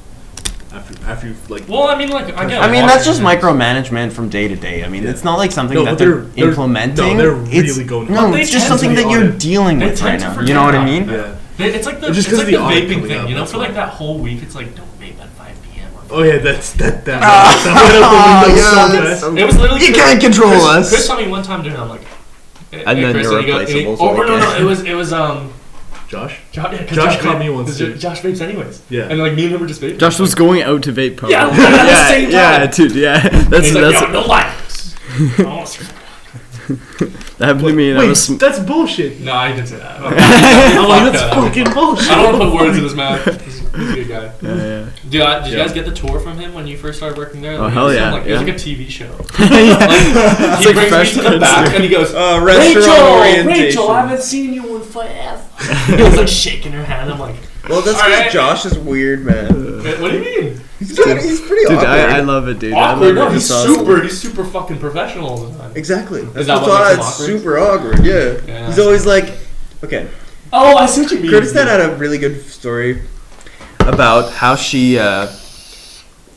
After you like. Well, I mean, like, I get. I mean, that's just micromanagement from day to day. I mean, it's not like something that but they're implementing. No, they're really going. No, They it's just tend to something be that on you're it. dealing They with right tend to now. forget You know what I about mean? Yeah. It's like the, Just it's 'cause like of the the audit vaping coming thing, up, you know? that's For like why. that whole week, it's like, don't vape at 5 p.m. Oh yeah, that went Ah, out the window yeah, so that's fast. so- It was literally. You can't control Chris, us. Chris saw me one time doing it. I'm like. And then Chris, you're and he replaceable, so oh, we no, can't. it was Josh? yeah, 'cause Josh caught vape- me once, 'cause too. Josh vapes anyways. Yeah. And like me and him were just vaping. Josh was going out to vape probably. Yeah, at the same time. Yeah, dude, yeah. That's He's like, yo, no lights. that happened to me and I Wait, was that's bullshit. No, I didn't say that. I'm like, that's fucking bullshit. I don't want to put words in his mouth. He's a good guy. yeah. Did you guys get the tour from him when you first started working there? Oh, Like, hell it was yeah, Like, it was yeah. like a TV show. It's He like brings fresh me to the back and he goes, Restaurant Rachel, I haven't seen you in forever. He was like shaking her hand. I'm like, Well, that's All right. Josh is weird, man. what do you mean? He's pretty Dude, awkward. I love it, dude. Awkward? I No, love it. he's It's awesome. he's super fucking professional all the time. Exactly. That's that what why makes him it's awkward? super awkward. Yeah. Yeah. He's always like, okay. Oh, I see what you mean. Kurdistan had a really good story about how she had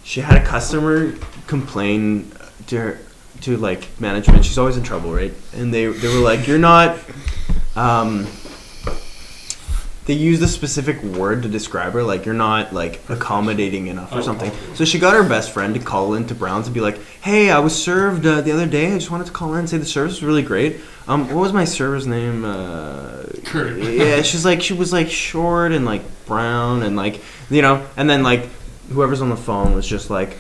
a customer complain to her, to like management. She's always in trouble, right? And they were like, you're not. They used a specific word to describe her, like you're not like accommodating enough or something. So she got her best friend to call into Brown's and be like, "Hey, I was served the other day. I just wanted to call in and say the service was really great. What was my server's name? Kurt. Yeah, she was like short and like brown and like, you know, and then like whoever's on the phone was just like,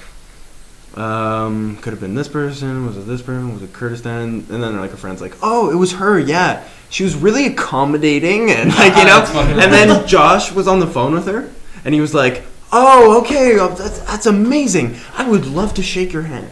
could have been this person. Was it this person? Was it Kurdistan? And then like a friend's like, oh, it was her. Yeah, she was really accommodating and like, you know. That's fucking And then Josh was on the phone with her, and he was like, oh, okay, that's amazing. I would love to shake your hand.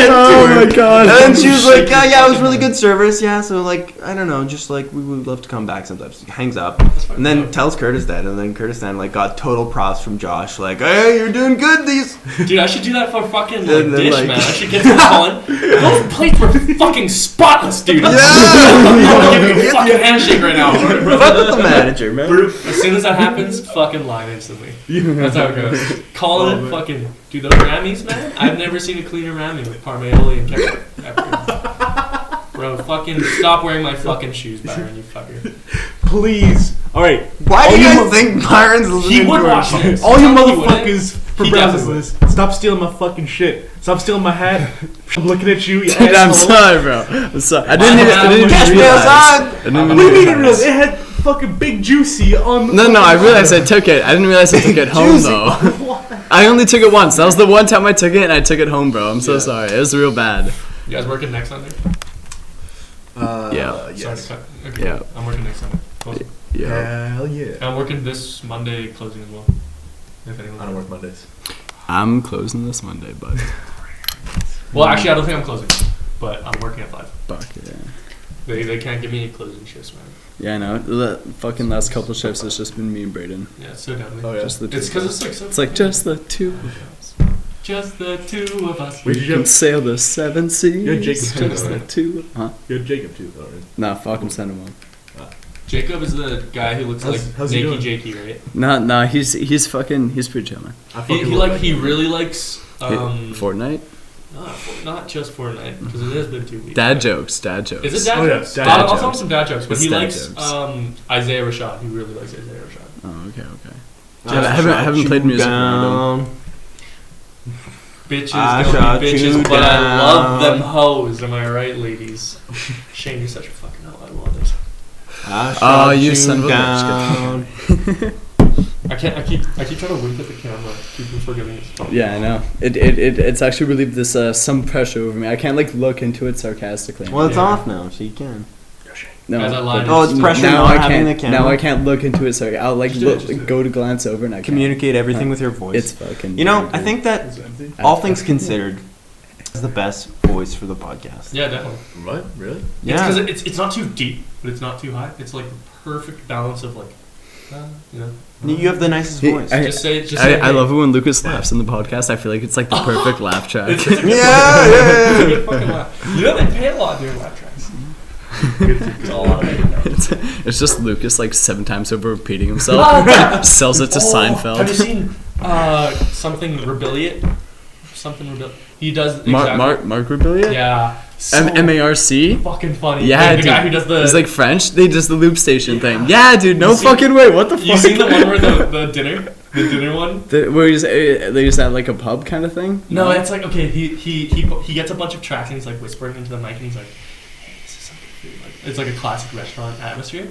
Oh my god. And then she was like, yeah, it was really good service. Yeah, so like, I don't know, just like we would love to come back sometimes. He hangs up and then tells Kurdistan, and then Kurdistan like got total props from Josh, like, hey, you're doing good. These. Dude, I should do that for fucking And like, then, dish, like- man. I should get someone calling. Those plates were fucking spotless, dude. Yeah. I'm gonna give you a fucking handshake right now. Fuck with the manager, man. As soon as that happens, fucking line instantly. That's how it goes. Calling it, fucking. Dude, those Rammies, man. I've never seen a cleaner Rammy with parmeoli and ketchup ever. Bro, fucking stop wearing my fucking shoes, Byron, you fucker. Please. All right. Why do you All guys think Byron's listening He to would our watch shit? this. All you Tell me he wouldn't. motherfuckers for He breakfast definitely list, stop stealing my fucking shit. Stop stealing my hat. I'm looking at you, you Dude, I'm asshole. sorry, bro. I'm sorry. I didn't even Catch me realize. outside. I didn't even What do you mean it realize. really? It had fucking Big Juicy on the No, I fucking realized I bottom. took it. I didn't realize I took it home Juicy. though. I only took it once. That was the one time I took it, and I took it home, bro. I'm so Yeah. sorry. It was real bad. You guys working next Sunday? Yeah. Sorry Yes. to cut. Okay, Yeah. I'm working next Sunday. Awesome. Yeah. Hell yeah. And I'm working this Monday closing as well. If anyone. I don't work Mondays. I'm closing this Monday, but Well, actually, I don't think I'm closing, but I'm working at 5. fuck yeah. They can't give me any closing shifts, man. Yeah, I know. The fucking last couple shifts has just been me and Brayden. Yeah, it's so deadly. Oh yeah. Just the two. It's because it's like so. It's like just the two of us. Just the two of us. Wait, We did you can have, sail the 7 seas. You had Jacob too, Just though, the right? two. Huh? you had Jacob too, though, right? Nah, fuck him. Send him one. Jacob is the guy who looks How's he like doing? Nakey Jakey, right? Nah. He's pretty chill, man. I He fucking look he really likes Fortnite. Not just Fortnite, because it has been 2 weeks. Dad jokes. Is it dad Oh, jokes? yeah, dad I'll jokes. tell him some dad jokes, but It's he dad likes jokes. Isaiah Rashad. He really likes Isaiah Rashad. Oh, okay. I haven't played music down. Bitches I gonna shot be you bitches, but I love down. them hoes. Am I right, ladies? Shane, you're such a fucking hoe. I love it. I Oh, shot you son of a down. bitch. I keep trying to wink at the camera. Keep from forgetting it's funny. Yeah, I know. It's actually relieved this some pressure over me. I can't like look into it sarcastically. Well, it's Yeah. off now, so you can. No, Guys, I lied. Oh, it's pressure now not I having the can't. camera. Now I can't look into it. Sorry, I'll like Just do it, just do it. go to glance over and I can't. Communicate everything with your voice. It's fucking. You know, weird, I dude. think that Is it empty? all things considered, is the best voice for the podcast. Yeah, definitely. What? Really? Yeah. Because it's not too deep, but it's not too high. It's like the perfect balance of like, you know. You have the nicest He- voice. Just say. Just say. I love it when Lucas laughs in the podcast. I feel like it's like the perfect laugh track. It's a good Yeah, It's a good fucking laugh. You know they pay a lot during laugh tracks. It's a lot of it. It's just Lucas like 7 times over repeating himself. Sells it to Seinfeld. Have you seen something Rebellion? Something Rebellion. He does exactly. Mark Rebellion? Yeah. So MARC? fucking funny. Yeah, the guy who does the. He's like French. They does the loop station thing. Yeah, dude. No You seen- fucking way. What the fuck? You seen the one where the dinner one? Where they just at like a pub kind of thing? No, it's like okay. He gets a bunch of tracks and he's like whispering into the mic and he's like, "Hey, this is something for you." Like, it's like a classic restaurant atmosphere.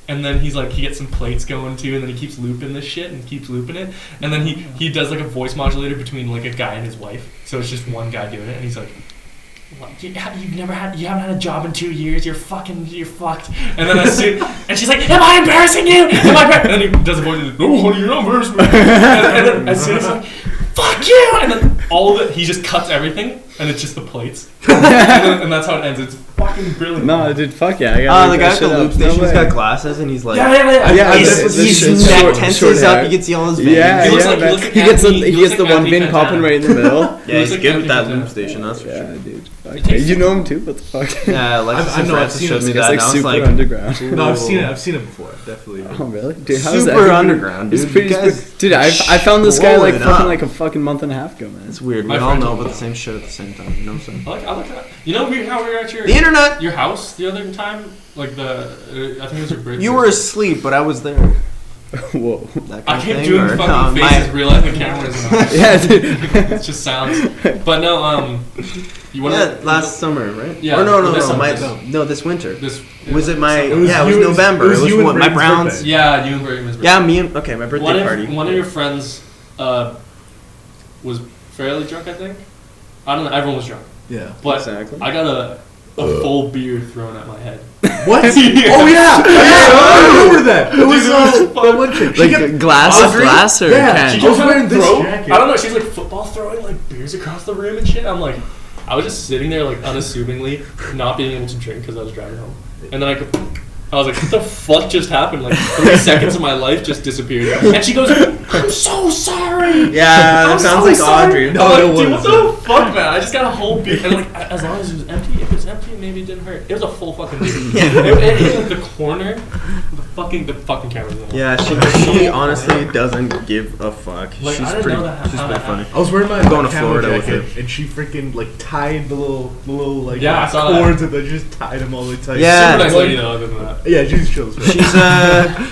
And then he's like, he gets some plates going too, and then he keeps looping this shit and keeps looping it. And then he does like a voice modulator between like a guy and his wife. So it's just one guy doing it, and he's like, "What? You haven't had a job in 2 years. You're fucked." And then and she's like, "Am I embarrassing you? Am I?" And then he does a voice, and he's like, "No, honey, you're not embarrassing me." And then as soon as he's like, "Fuck you," and then all of it, he just cuts everything, and it's just the plates. and that's how it ends. It's fucking brilliant. No, dude. Fuck yeah. I gotta The look guy that at the shit loop up. No station, he's way. got glasses, and he's like, Yeah, his neck tenses up. hair. You can see all his veins. Yeah, He looks yeah, like- he man. looks like He gets Anthony- he looks the like one Anthony vein popping Fantana. right in the middle. Yeah, he's like good with that Anthony loop Fantana. station. That's for Yeah, sure. dude. Fuck It takes- yeah. You know him too? What the fuck? Yeah, Alexis I've and no, I've Francis seen showed it. me It's that, like and I was super like, underground. No, I've seen it. Ooh. I've seen it before. Definitely. Oh really? Dude, how's that? Super underground, dude. It's pretty. You guys Dude, I found this guy like blowing fucking up. like a fucking month and a half ago, man. It's weird. We My all friends know are about the like- same shit at the same time. You know what I'm saying? I like that. You know how we were at The internet. your house the other time? Like I think it was your birthday. You were asleep, but I was there. Whoa. That I kind kept of thing, doing or- fucking no, faces, realizing the camera was on. Yeah, dude. It just sounds. But no, you want Yeah, last summer, right? Yeah, Or no, this summer, this winter. this Was it my? It was Yeah, it was you- November. it was It was you and what, my Braden's Browns. birthday. Yeah, you and Braden's Yeah, me and my birthday one party. of your friends was fairly drunk, I think. I don't know. Everyone was drunk, Yeah. but Exactly. I got a full beer thrown at my head. What? Yeah. Oh yeah! I remember that. It was Dude, that one chick. She Like kept- glass or Yeah, can? she She was was wearing wearing this throw. jacket. I don't know. She's like football throwing like beers across the room and shit. I'm like, I was just sitting there like unassumingly, not being able to drink because I was driving home. And then I was like, what the fuck just happened? Like 3 seconds of my life just disappeared. And she goes, I'm so sorry. Yeah, I'm that sounds so like sorry. Audrey. I'm No, like, it dude, what wasn't. the fuck, man? I just got a whole beer. And like, as long as it was empty, if it's empty, maybe it didn't hurt. It was a full fucking beer. It hit like the corner. The fucking camera's in. Yeah, she honestly doesn't give a fuck. Like, I She's didn't pretty. know that She's how pretty that funny. I was wearing my Going to camo Florida with jacket, and she freaking like tied the little like Yeah, I saw that. cords, and then just tied them all the way tight. Yeah. Super nice Like- lady though, other than that. Yeah, she's chill. as fuck. She's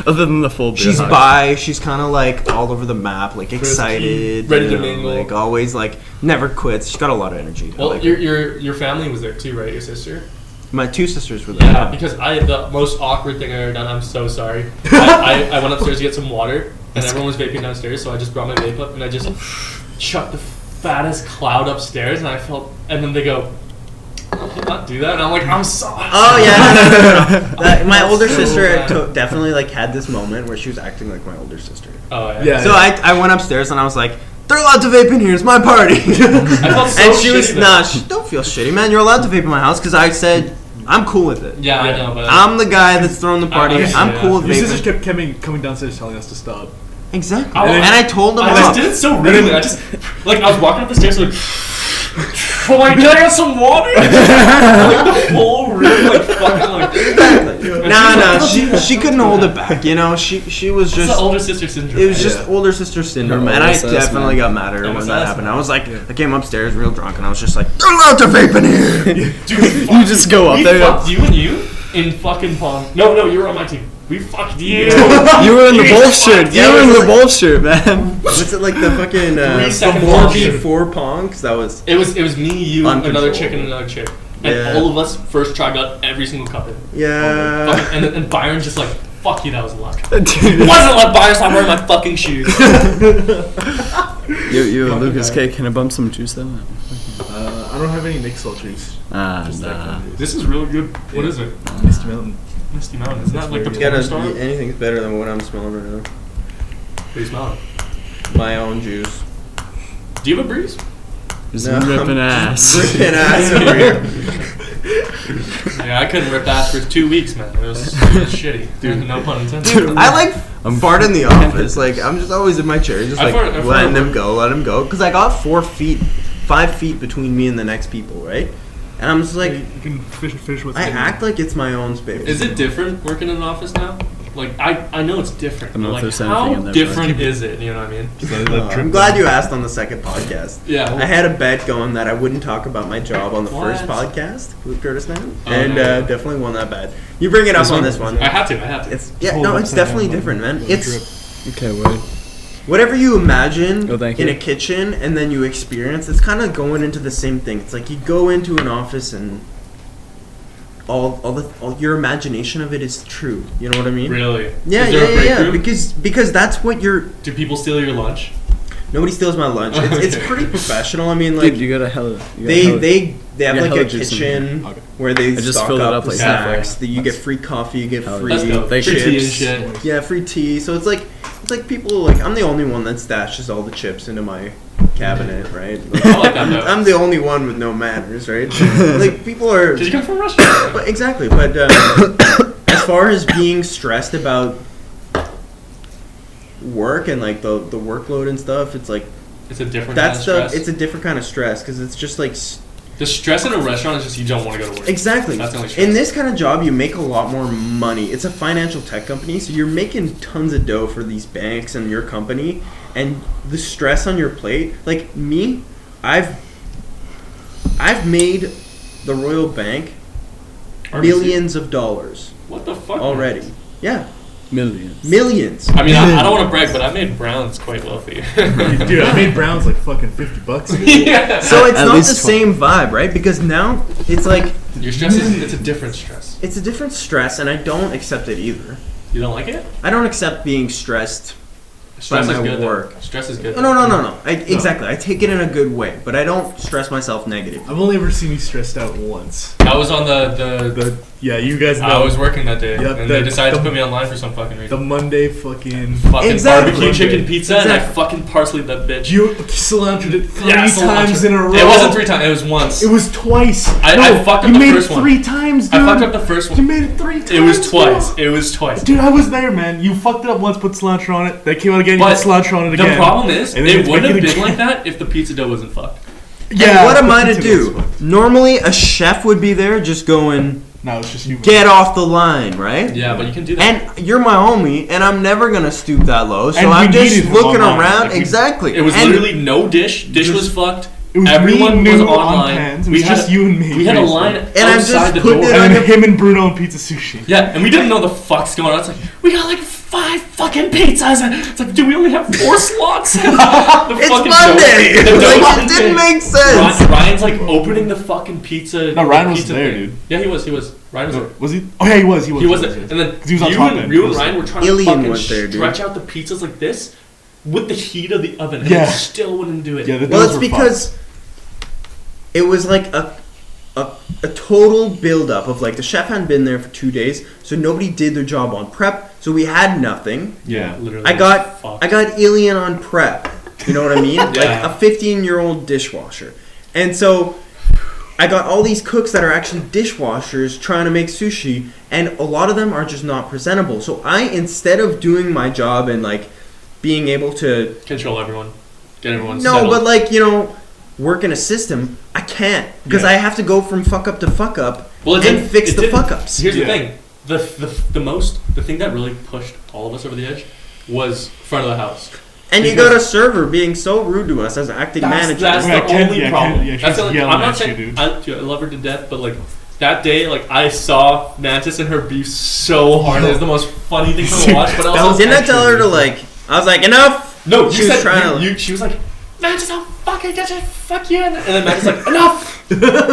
Other than the full beer. she's hug. bi. She's kind of like all over the map, like excited, ready you to know, mingle. like always like never quits. She's got a lot of energy. I Well, like her. your family was there too, right? Your sister. My 2 sisters were there. Yeah, because the most awkward thing I ever done. I'm so sorry. I went upstairs to get some water, and everyone was vaping downstairs, so I just brought my vape up and I just chucked the fattest cloud upstairs, and and then they go, "Did you not do that?" And I'm like, I'm sorry. Oh yeah, no. My older so sister bad. definitely like had this moment where she was acting like my older sister. Oh yeah. Yeah. So I went upstairs and I was like, "They're allowed to vape in here. It's my party." I felt so And she was shitty nah. though. Don't feel shitty, man. You're allowed to vape in my house because I said I'm cool with it. Yeah, I know, but I'm the guy that's throwing the party. Yeah. I'm cool with Your sisters vaping. kept coming downstairs telling us to stop. Exactly. I- And I told them I off. just did it so rudely. I was walking up the stairs like, Oh my god, I got some water. Like the whole room, like fucking like. Exactly. Nah. She couldn't hold it back. You know, she was It's just. the older sister syndrome. It was just older sister syndrome, No, and I MSS, definitely man. got mad at her when MSS, that happened. man. I was like, I came upstairs real drunk, and I was just like, "You're allowed to vape in here." Dude, You just go up we there. fucked you and you in fucking pong. No, you were on my team. We fucked you. You were in the You Wolf fucked- shirt. You yeah, were it in was the Wolf shirt, man. What's it like the fucking 3 second before pong. before pong? 'Cause that was It was me, you, another Uncontrollable. chick, and another chick. And Yeah. all of us first try got every single cup in. yeah. Fucking, and Byron's just like, fuck you, that was luck. Dude. Wasn't let Byron stop wearing my fucking shoes. You Fucking Lucas guy. K, can I bump some juice though? I don't have any Nick Salt juice. Ah, Just that nah. kind of juice. This is really good. What is it? Misty Mountain. Misty Mountain. Isn't that like the You porn gotta, star? anything's better than what I'm smelling right now. What do you smell? My own juice. Do you have a breeze? Just No, ripping I'm ass. Ripping ass over here. Yeah, I couldn't rip ass for 2 weeks, man. It was shitty. Dude, no pun intended. I like fart in the office. Like I'm just always in my chair, just I like fart- I fart letting at them go, let them go. Because I got 5 feet between me and the next people, right? And I'm just like, You can finish with I act like it's my own space. Is it different working in an office now? Like, I know it's different. I don't know But if like, there's anything how in there, different is it? You know what I mean? I'm glad you asked on the second podcast. Yeah. I had a bet going that I wouldn't talk about my job on the first What? podcast with Kurdistan, Oh, and no. definitely won that bet. You bring it up This on one? this one. I had to. It's Hold no, up, it's upside definitely down, different, man. let it It's Okay, word. whatever you imagine Oh, thank in you. a kitchen and then you experience. It's kind of going into the same thing. It's like you go into an office and all your imagination of it is true. You know what I mean? Really? Yeah, Is there a break room? Because that's what you're. Do people steal your lunch? Nobody steals my lunch. It's Okay. pretty professional. I mean, like Dude, you got a hella. they have Yeah, like hella a juice in kitchen there. Okay. where they I just stock filled it up up the like snacks. halfway. You get free coffee. You get Hell free Let's go. Thank Free you. tea and chips. shit. Yeah, free tea. So it's like people like I'm the only one that stashes all the chips into my cabinet, right? Like, I like that though. I'm the only one with no manners, right? Like people are. Did you come from a restaurant? But exactly, but as far as being stressed about work and like the workload and stuff, it's like It's a different that's kind of the stress. it's a different kind of stress because it's just like The stress in a restaurant is just you don't want to go to work. exactly. That's the only stress. In this kind of job, you make a lot more money. It's a financial tech company, so you're making tons of dough for these banks and your company, and the stress on your plate. Like me, I've made the Royal Bank RBC. millions of dollars What the fuck? already. Yeah, Millions. millions. I mean, I don't want to brag, but I made Browns quite wealthy. Dude, I made Browns like fucking $50. Yeah. So it's At not the least same vibe, right? Because now it's like Your stress is it's a different stress. it's a different stress, and I don't accept it either. You don't like it? I don't accept being stressed. Stress By is my good. though. work. Stress is good. No. Exactly. I take it in a good way, but I don't stress myself negatively. I've only ever seen you stressed out once. I was on the Yeah, you guys know. I was working that day, Yep, and they decided to the- put me online for some fucking the reason. Monday fucking. Fucking Exactly. barbecue chicken pizza, and I Exactly. fucking parsleyed that bitch. You cilantroed it three cilantro. times in a row. It wasn't 3 times. It was once. It was twice. I fucked up you the made first it one. 3 times, dude. I fucked up the first You one. made it 3 times. It was twice. bro. It was twice. Dude, I was there, man. You fucked it up once, put cilantro on it. That came out again, you But put cilantro on it The again. problem is, And then it you wouldn't have make it been like again. that if the pizza dough wasn't fucked. Yeah. And what am I to the do? pizza was Normally, a chef would be there just going, No, it's just you. get off the line, right? Yeah, but you can do that. And you're my homie, and I'm never gonna stoop that low. So And we I'm just needed him looking online. around. Like, we- Exactly. It was And literally no dish. Dish was fucked. It was Everyone me, was New, online. pans. It We was had just a- you and me. We had a basically. line And I'm just outside the putting door. it on And your- then him and Bruno on Pizza Sushi. Yeah, and we didn't know the fuck's going on. It's like, we got like 5 fucking pizzas. And it's like, do we only have 4 slots? The It's fucking Monday. dough- the dough Like, wasn't it didn't big. make sense. Ryan's like opening the fucking pizza. No, Ryan was pizza there, thing. dude. Yeah, he was. Ryan was there. Was he? Oh yeah, he was. He was there. And then 'Cause he was on you top and, end. you He and was Ryan there. were trying Alien to fucking was there, dude. stretch out the pizzas like this with the heat of the oven. And Yeah. it still wouldn't do it. Yeah, the Well, doughs it's were because it was like a total build-up of like the chef hadn't been there for 2 days, so nobody did their job on prep, so we had nothing. Yeah, literally. I got fucked. alien on prep. You know what I mean? Yeah. Like a 15-year-old dishwasher. And so I got all these cooks that are actually dishwashers trying to make sushi, and a lot of them are just not presentable. So I, instead of doing my job and like being able to control everyone. Get everyone no, settled. but like, you know, work in a system, can't because Yeah. I have to go from fuck up to fuck up Well, and fix the fuck ups. Here's Yeah. the thing. The thing that really pushed all of us over the edge was front of the house. And you Because- got a server being so rude to us as acting manager. That's Yeah, the Ken- only yeah, problem. Ken- yeah, That's the she's only, yelling I'm not at you, saying dude. I love her to death, but like that day, like I saw Mantis and her beef so hard. It was the most funny thing to watch. But also, Didn't I tell her to like? I was like, enough. no, She you was said trying to- she was like, Mantis, I'll fucking get you, fuck you, and then Mantis was like, enough,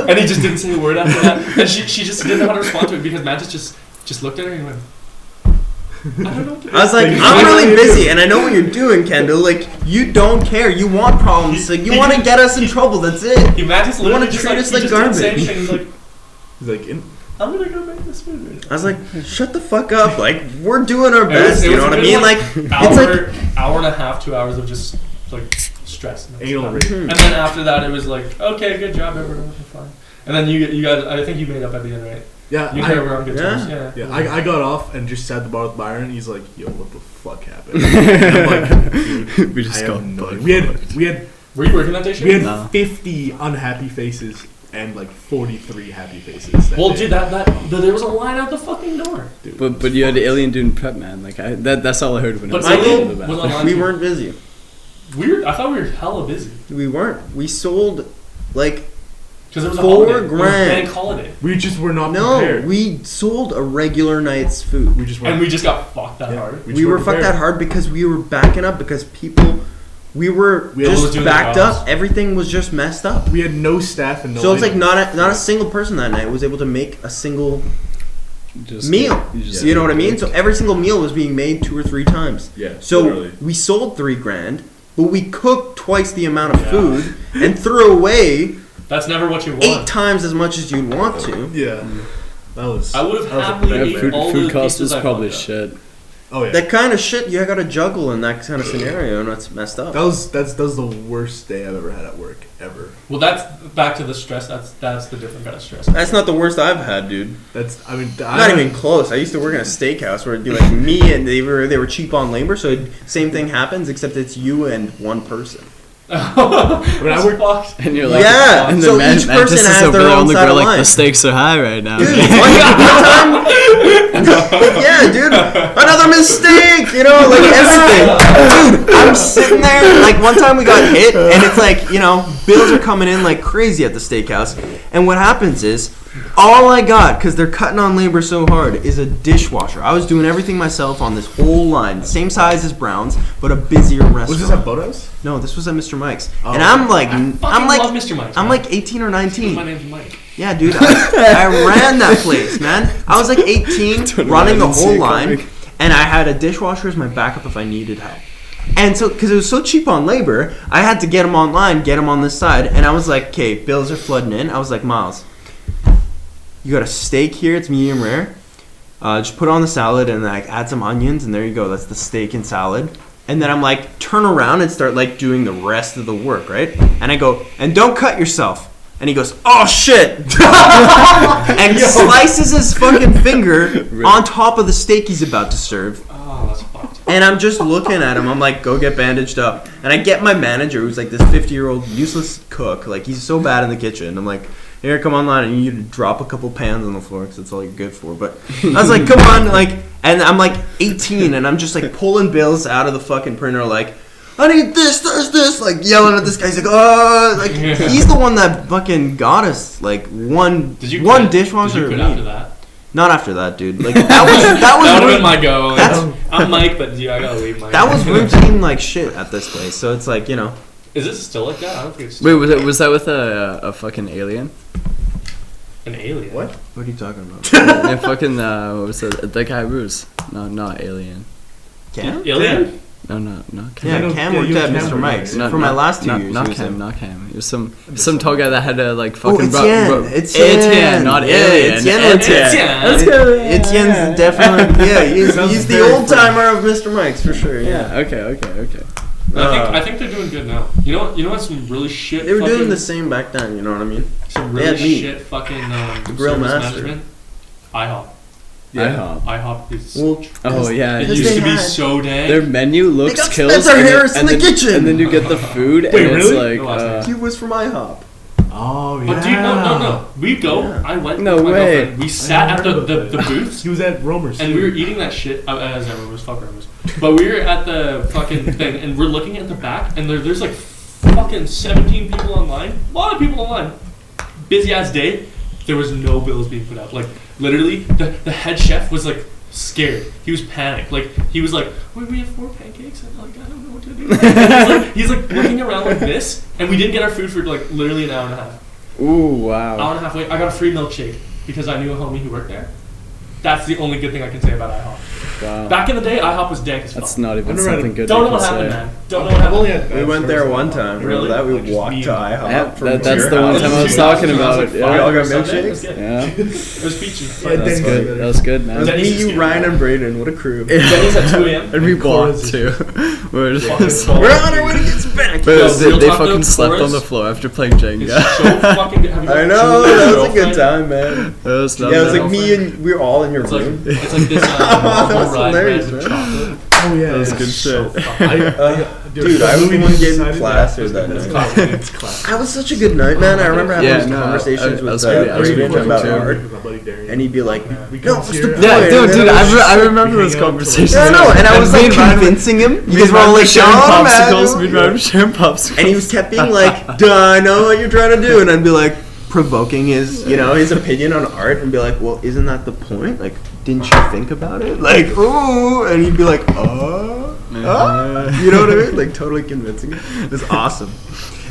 and he just didn't say a word after that, and she just didn't know how to respond to it because Mantis just looked at her and went. I don't know what to do. I was like, Like, I'm what really are you busy, and I know what you're doing, Kendall. Like, you don't care. You want problems. Like, you want to get us in trouble. That's it. Mantis You wanna literally just treat like, us he like just didn't say garbage. anything. He's like, He's like, I'm gonna go make this food right I was like, shut the fuck up. Like, we're doing our It was- best. it You was know a what I good, mean? like, Like, it's like, hour and a half, 2 hours of just like stress. And anal stuff. rape. And then after that, it was like, okay, good job, everyone, we're fine. And then you guys, I think you made up at the end, right? Yeah, You guys were on good yeah. terms. Yeah. Yeah, I got off and just sat at the bar with Byron. He's like, "Yo, what the fuck happened?" And I'm like, "Dude, We just I got have no bugged. idea." We had Were you working that day? we had No. 50 unhappy faces and like 43 happy faces. That Well, day. dude, there was a line out the fucking door. But you had the alien doing prep, man. Like that's all I heard when But I was Alien in the was bathroom. online. we too. weren't busy. Weird. I thought we were hella busy We weren't. We sold, like, because it was a $4 holiday. It was a grand. bank holiday, we just were not no, prepared. we sold a regular night's food. We just weren't. and we just got fucked that Yeah. hard. just We were weren't fucked prepared. that hard because we were backing up because people, we were We had- just was doing backed the jobs. up. Everything was just messed up. We had no staff and no. So it's like items. not a single person that night was able to make a single Just- meal. just- You know what I mean? So every single meal was being made 2 or 3 times. Yeah. So literally. we sold $3,000, but we cooked twice the amount of Yeah. food and threw away That's never what you 8 want. times as much as you'd want to. Yeah. That was. I would have that was a happily bad Yeah, ate break. all food the cost pieces was I probably fucked up. shit. Oh yeah. That kind of shit you gotta juggle in that kind of scenario, and it's messed up. That's the worst day I've ever had at work ever. Well, that's back to the stress. That's the different kind of stress. That's not the worst I've had, dude. That's I mean Not even close. I used to work in a steakhouse where it'd be like me and they were cheap on labor, so same thing happens except it's you and one person. I work- fucked. And you're like, Yeah, and so then each Mantis person is has over their there own on the side grill of like the line. stakes are high right now. Dude, one time, yeah, dude, another mistake, you know, like everything. Dude, I'm sitting there, like one time we got hit, and it's like, you know, bills are coming in like crazy at the steakhouse, and what happens is, all I got, because they're cutting on labor so hard, is a dishwasher. I was doing everything myself on this whole line, same size as Brown's, but a busier restaurant. Was this at Bodo's? No, this was at Mr. Mike's, Oh, and I'm like, I fucking love Mr. Mike. I'm like 18 or 19. My name's Mike. Yeah, dude, I ran that place, man. I was like 18, running the whole line, and I had a dishwasher as my backup if I needed help. And so, because it was so cheap on labor, I had to get them online, get them on this side, and I was like, okay, bills are flooding in. I was like, Miles, you got a steak here, it's medium rare. Just put it on the salad and like add some onions, and there you go. That's the steak and salad. And then I'm like, turn around and start like doing the rest of the work, right? And I go, and don't cut yourself. And he goes, oh shit! And slices his fucking finger on top of the steak he's about to serve. Oh, that's fucked. And I'm just looking at him. I'm like, go get bandaged up. And I get my manager, who's like this 50-year-old useless cook. Like, he's so bad in the kitchen. I'm like, here, come online. And you need to drop a couple pans on the floor because that's all you're good for. But I was like, come on. Like, and I'm like 18, and I'm just like pulling bills out of the fucking printer, like, I need this, like yelling at this guy. He's like, oh, like he's the one that fucking got us like one Quit? dishwasher. Did you quit of after meat. that? Not after that, dude. Like that was That would have routine- been my go. Like, That's- I'm Mike, but dude, I gotta leave Mike. that was routine like shit at this place. So it's like, you know, Is this still like that? I don't think it's Wait, was that with a fucking alien? an alien. what are you talking about? Yeah, fucking what was it? The guy Bruce? No, not alien. Cam? Alien? No, not Cam. Yeah, no, Cam yeah, worked you at and Cam Mr. were Mike's right. for my last 2 years. Not he was Cam, in. not Cam. It was some tall guy that had to like fucking. Oh, Etienne, not yeah, alien. Etienne. Etienne. Let's go. Etienne's definitely he's Sounds the very old timer of Mr. Mike's for sure. Yeah, Yeah. Okay. I think they're doing good now. You know what's some really shit. they were fucking, doing the same back then. You know what I mean? Some they really had meat. shit fucking grill service master. management. IHOP. Yeah. IHOP is. Well, Oh yeah. it Because used they to be had- so dang. Their menu looks got kills. Spencer and then- Harris in and the then- kitchen. And then you get the food, Wait, and it's really? like. No, last he was from IHOP. Oh yeah. But dude, no. We go. Yeah. I went No with my way. girlfriend. We sat at the booths. He was at Romer's. And we were eating that shit as everyone was fucking Romer's. But we were at the fucking thing, and we're looking at the back, and there's like fucking 17 people online. A lot of people online. Busy ass day. There was no bills being put up. Like literally, the head chef was like scared. He was panicked. Like he was like, "Wait, we have 4 pancakes." And like I don't know what to do. he's like looking around like this, and we didn't get our food for like literally an hour and a half. Ooh, wow. Hour and a half later, I got a free milkshake because I knew a homie who worked there. That's the only good thing I can say about IHOP. Wow. Back in the day, IHOP was dank as fuck. That's not even I've never something good Don't you know can what say. happened, man. Don't know what happened. We went there one time. Really? Remember that? We Like, just walked me to and- IHOP Yeah, from that's your the one house. time I was Yeah. talking about. We all Yeah. got Sunday, milkshakes. Yeah. It was peachy. That's good. That was good, It man. was Denny's me, is you, good. Ryan, and Brayden. What a crew. Denny's at 2 a.m. And we Chorus walked too. We're Fucking just, ball. We're on our way to get back. but Yo, real they talk fucking though, slept on chorus the floor after playing It's Jenga. so fucking good. Have you I watched know, Julie and that Her was a good Girlfriend? time, man. That was not Yeah, it was bad. like me and we were all in your It's like room. it's like this That was ride hilarious, bread with man. chocolate. Oh yeah. That was yeah. good So shit. fucking Dude, I was the one getting plastered that That's night. classic. It's classic. That was such a good night, man. I remember having Yeah, these no, conversations I with was pretty- I was pretty Brayden about fucking art, With my buddy Darian. and he'd be like, We "No, come what's the here- point?" Yeah, And dude, then I was just I like- remember those conversations. Yeah, I know, and I was like convincing him because we're all like, sharing "Oh, popsicles. man." We'd rather share popsicles. And he was kept being like, "Duh, I know what you're trying to do," and I'd be like provoking his, his opinion on art, and be like, "Well, isn't that the point? Like, didn't you think about it? Like, ooh," and he'd be like, you know what I mean? Like, totally convincing. It was awesome.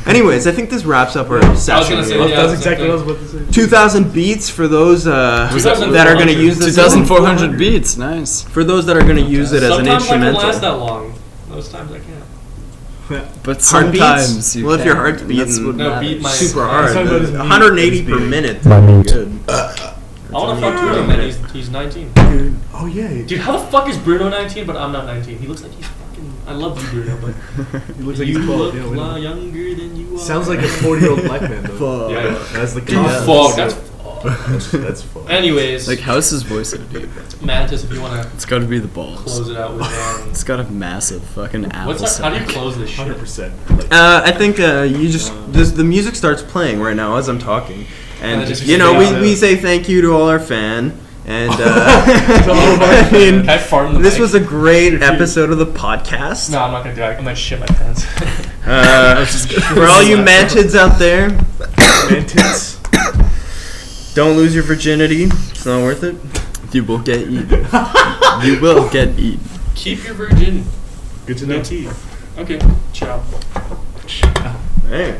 Anyways, I think this wraps up our session. gonna say, here. yeah. That's exactly what I was about to say. 2,000 beats for those that are going to use this. 2,400 beats. Nice. For those that are going to use it as an Sometimes I can last instrumental. that long. Most times I can't. But Heartbeats? sometimes you Well, if your can. heart's And that's beating what No, matters. beat my Super Yeah, hard. talking about his meat. 180 His per beat. minute. My meat. Good. I want to fuck Bruno, man. He's 19. Oh yeah. Dude, how the fuck is Bruno 19 but I'm not 19? He looks like he's fucking. I love you, Bruno, but He looks like you he's 12. look Yeah, we know. younger than you are. Sounds like a 40-year-old black man though. Fuck. Yeah, That's the dude, concept. fuck. That's fuck. That's fun. Anyways, Like, how's his voice so deep? Mantis, if you want to It's gotta be the balls. close it out with It's got a massive fucking apple what's that? How do you sack. close this shit? 100%. I think you just the music starts playing right now as I'm talking, and just we say thank you to all our fan, and I mean I fart in the this mic. was a great episode of the podcast. No, I'm not gonna do that. I'm gonna shit my pants. For all you mantids out there, Mantis. don't lose your virginity. It's not worth it. You will get eaten. You will get eaten. Keep your virgin. Good to know. No teeth. Okay. Ciao. Hey.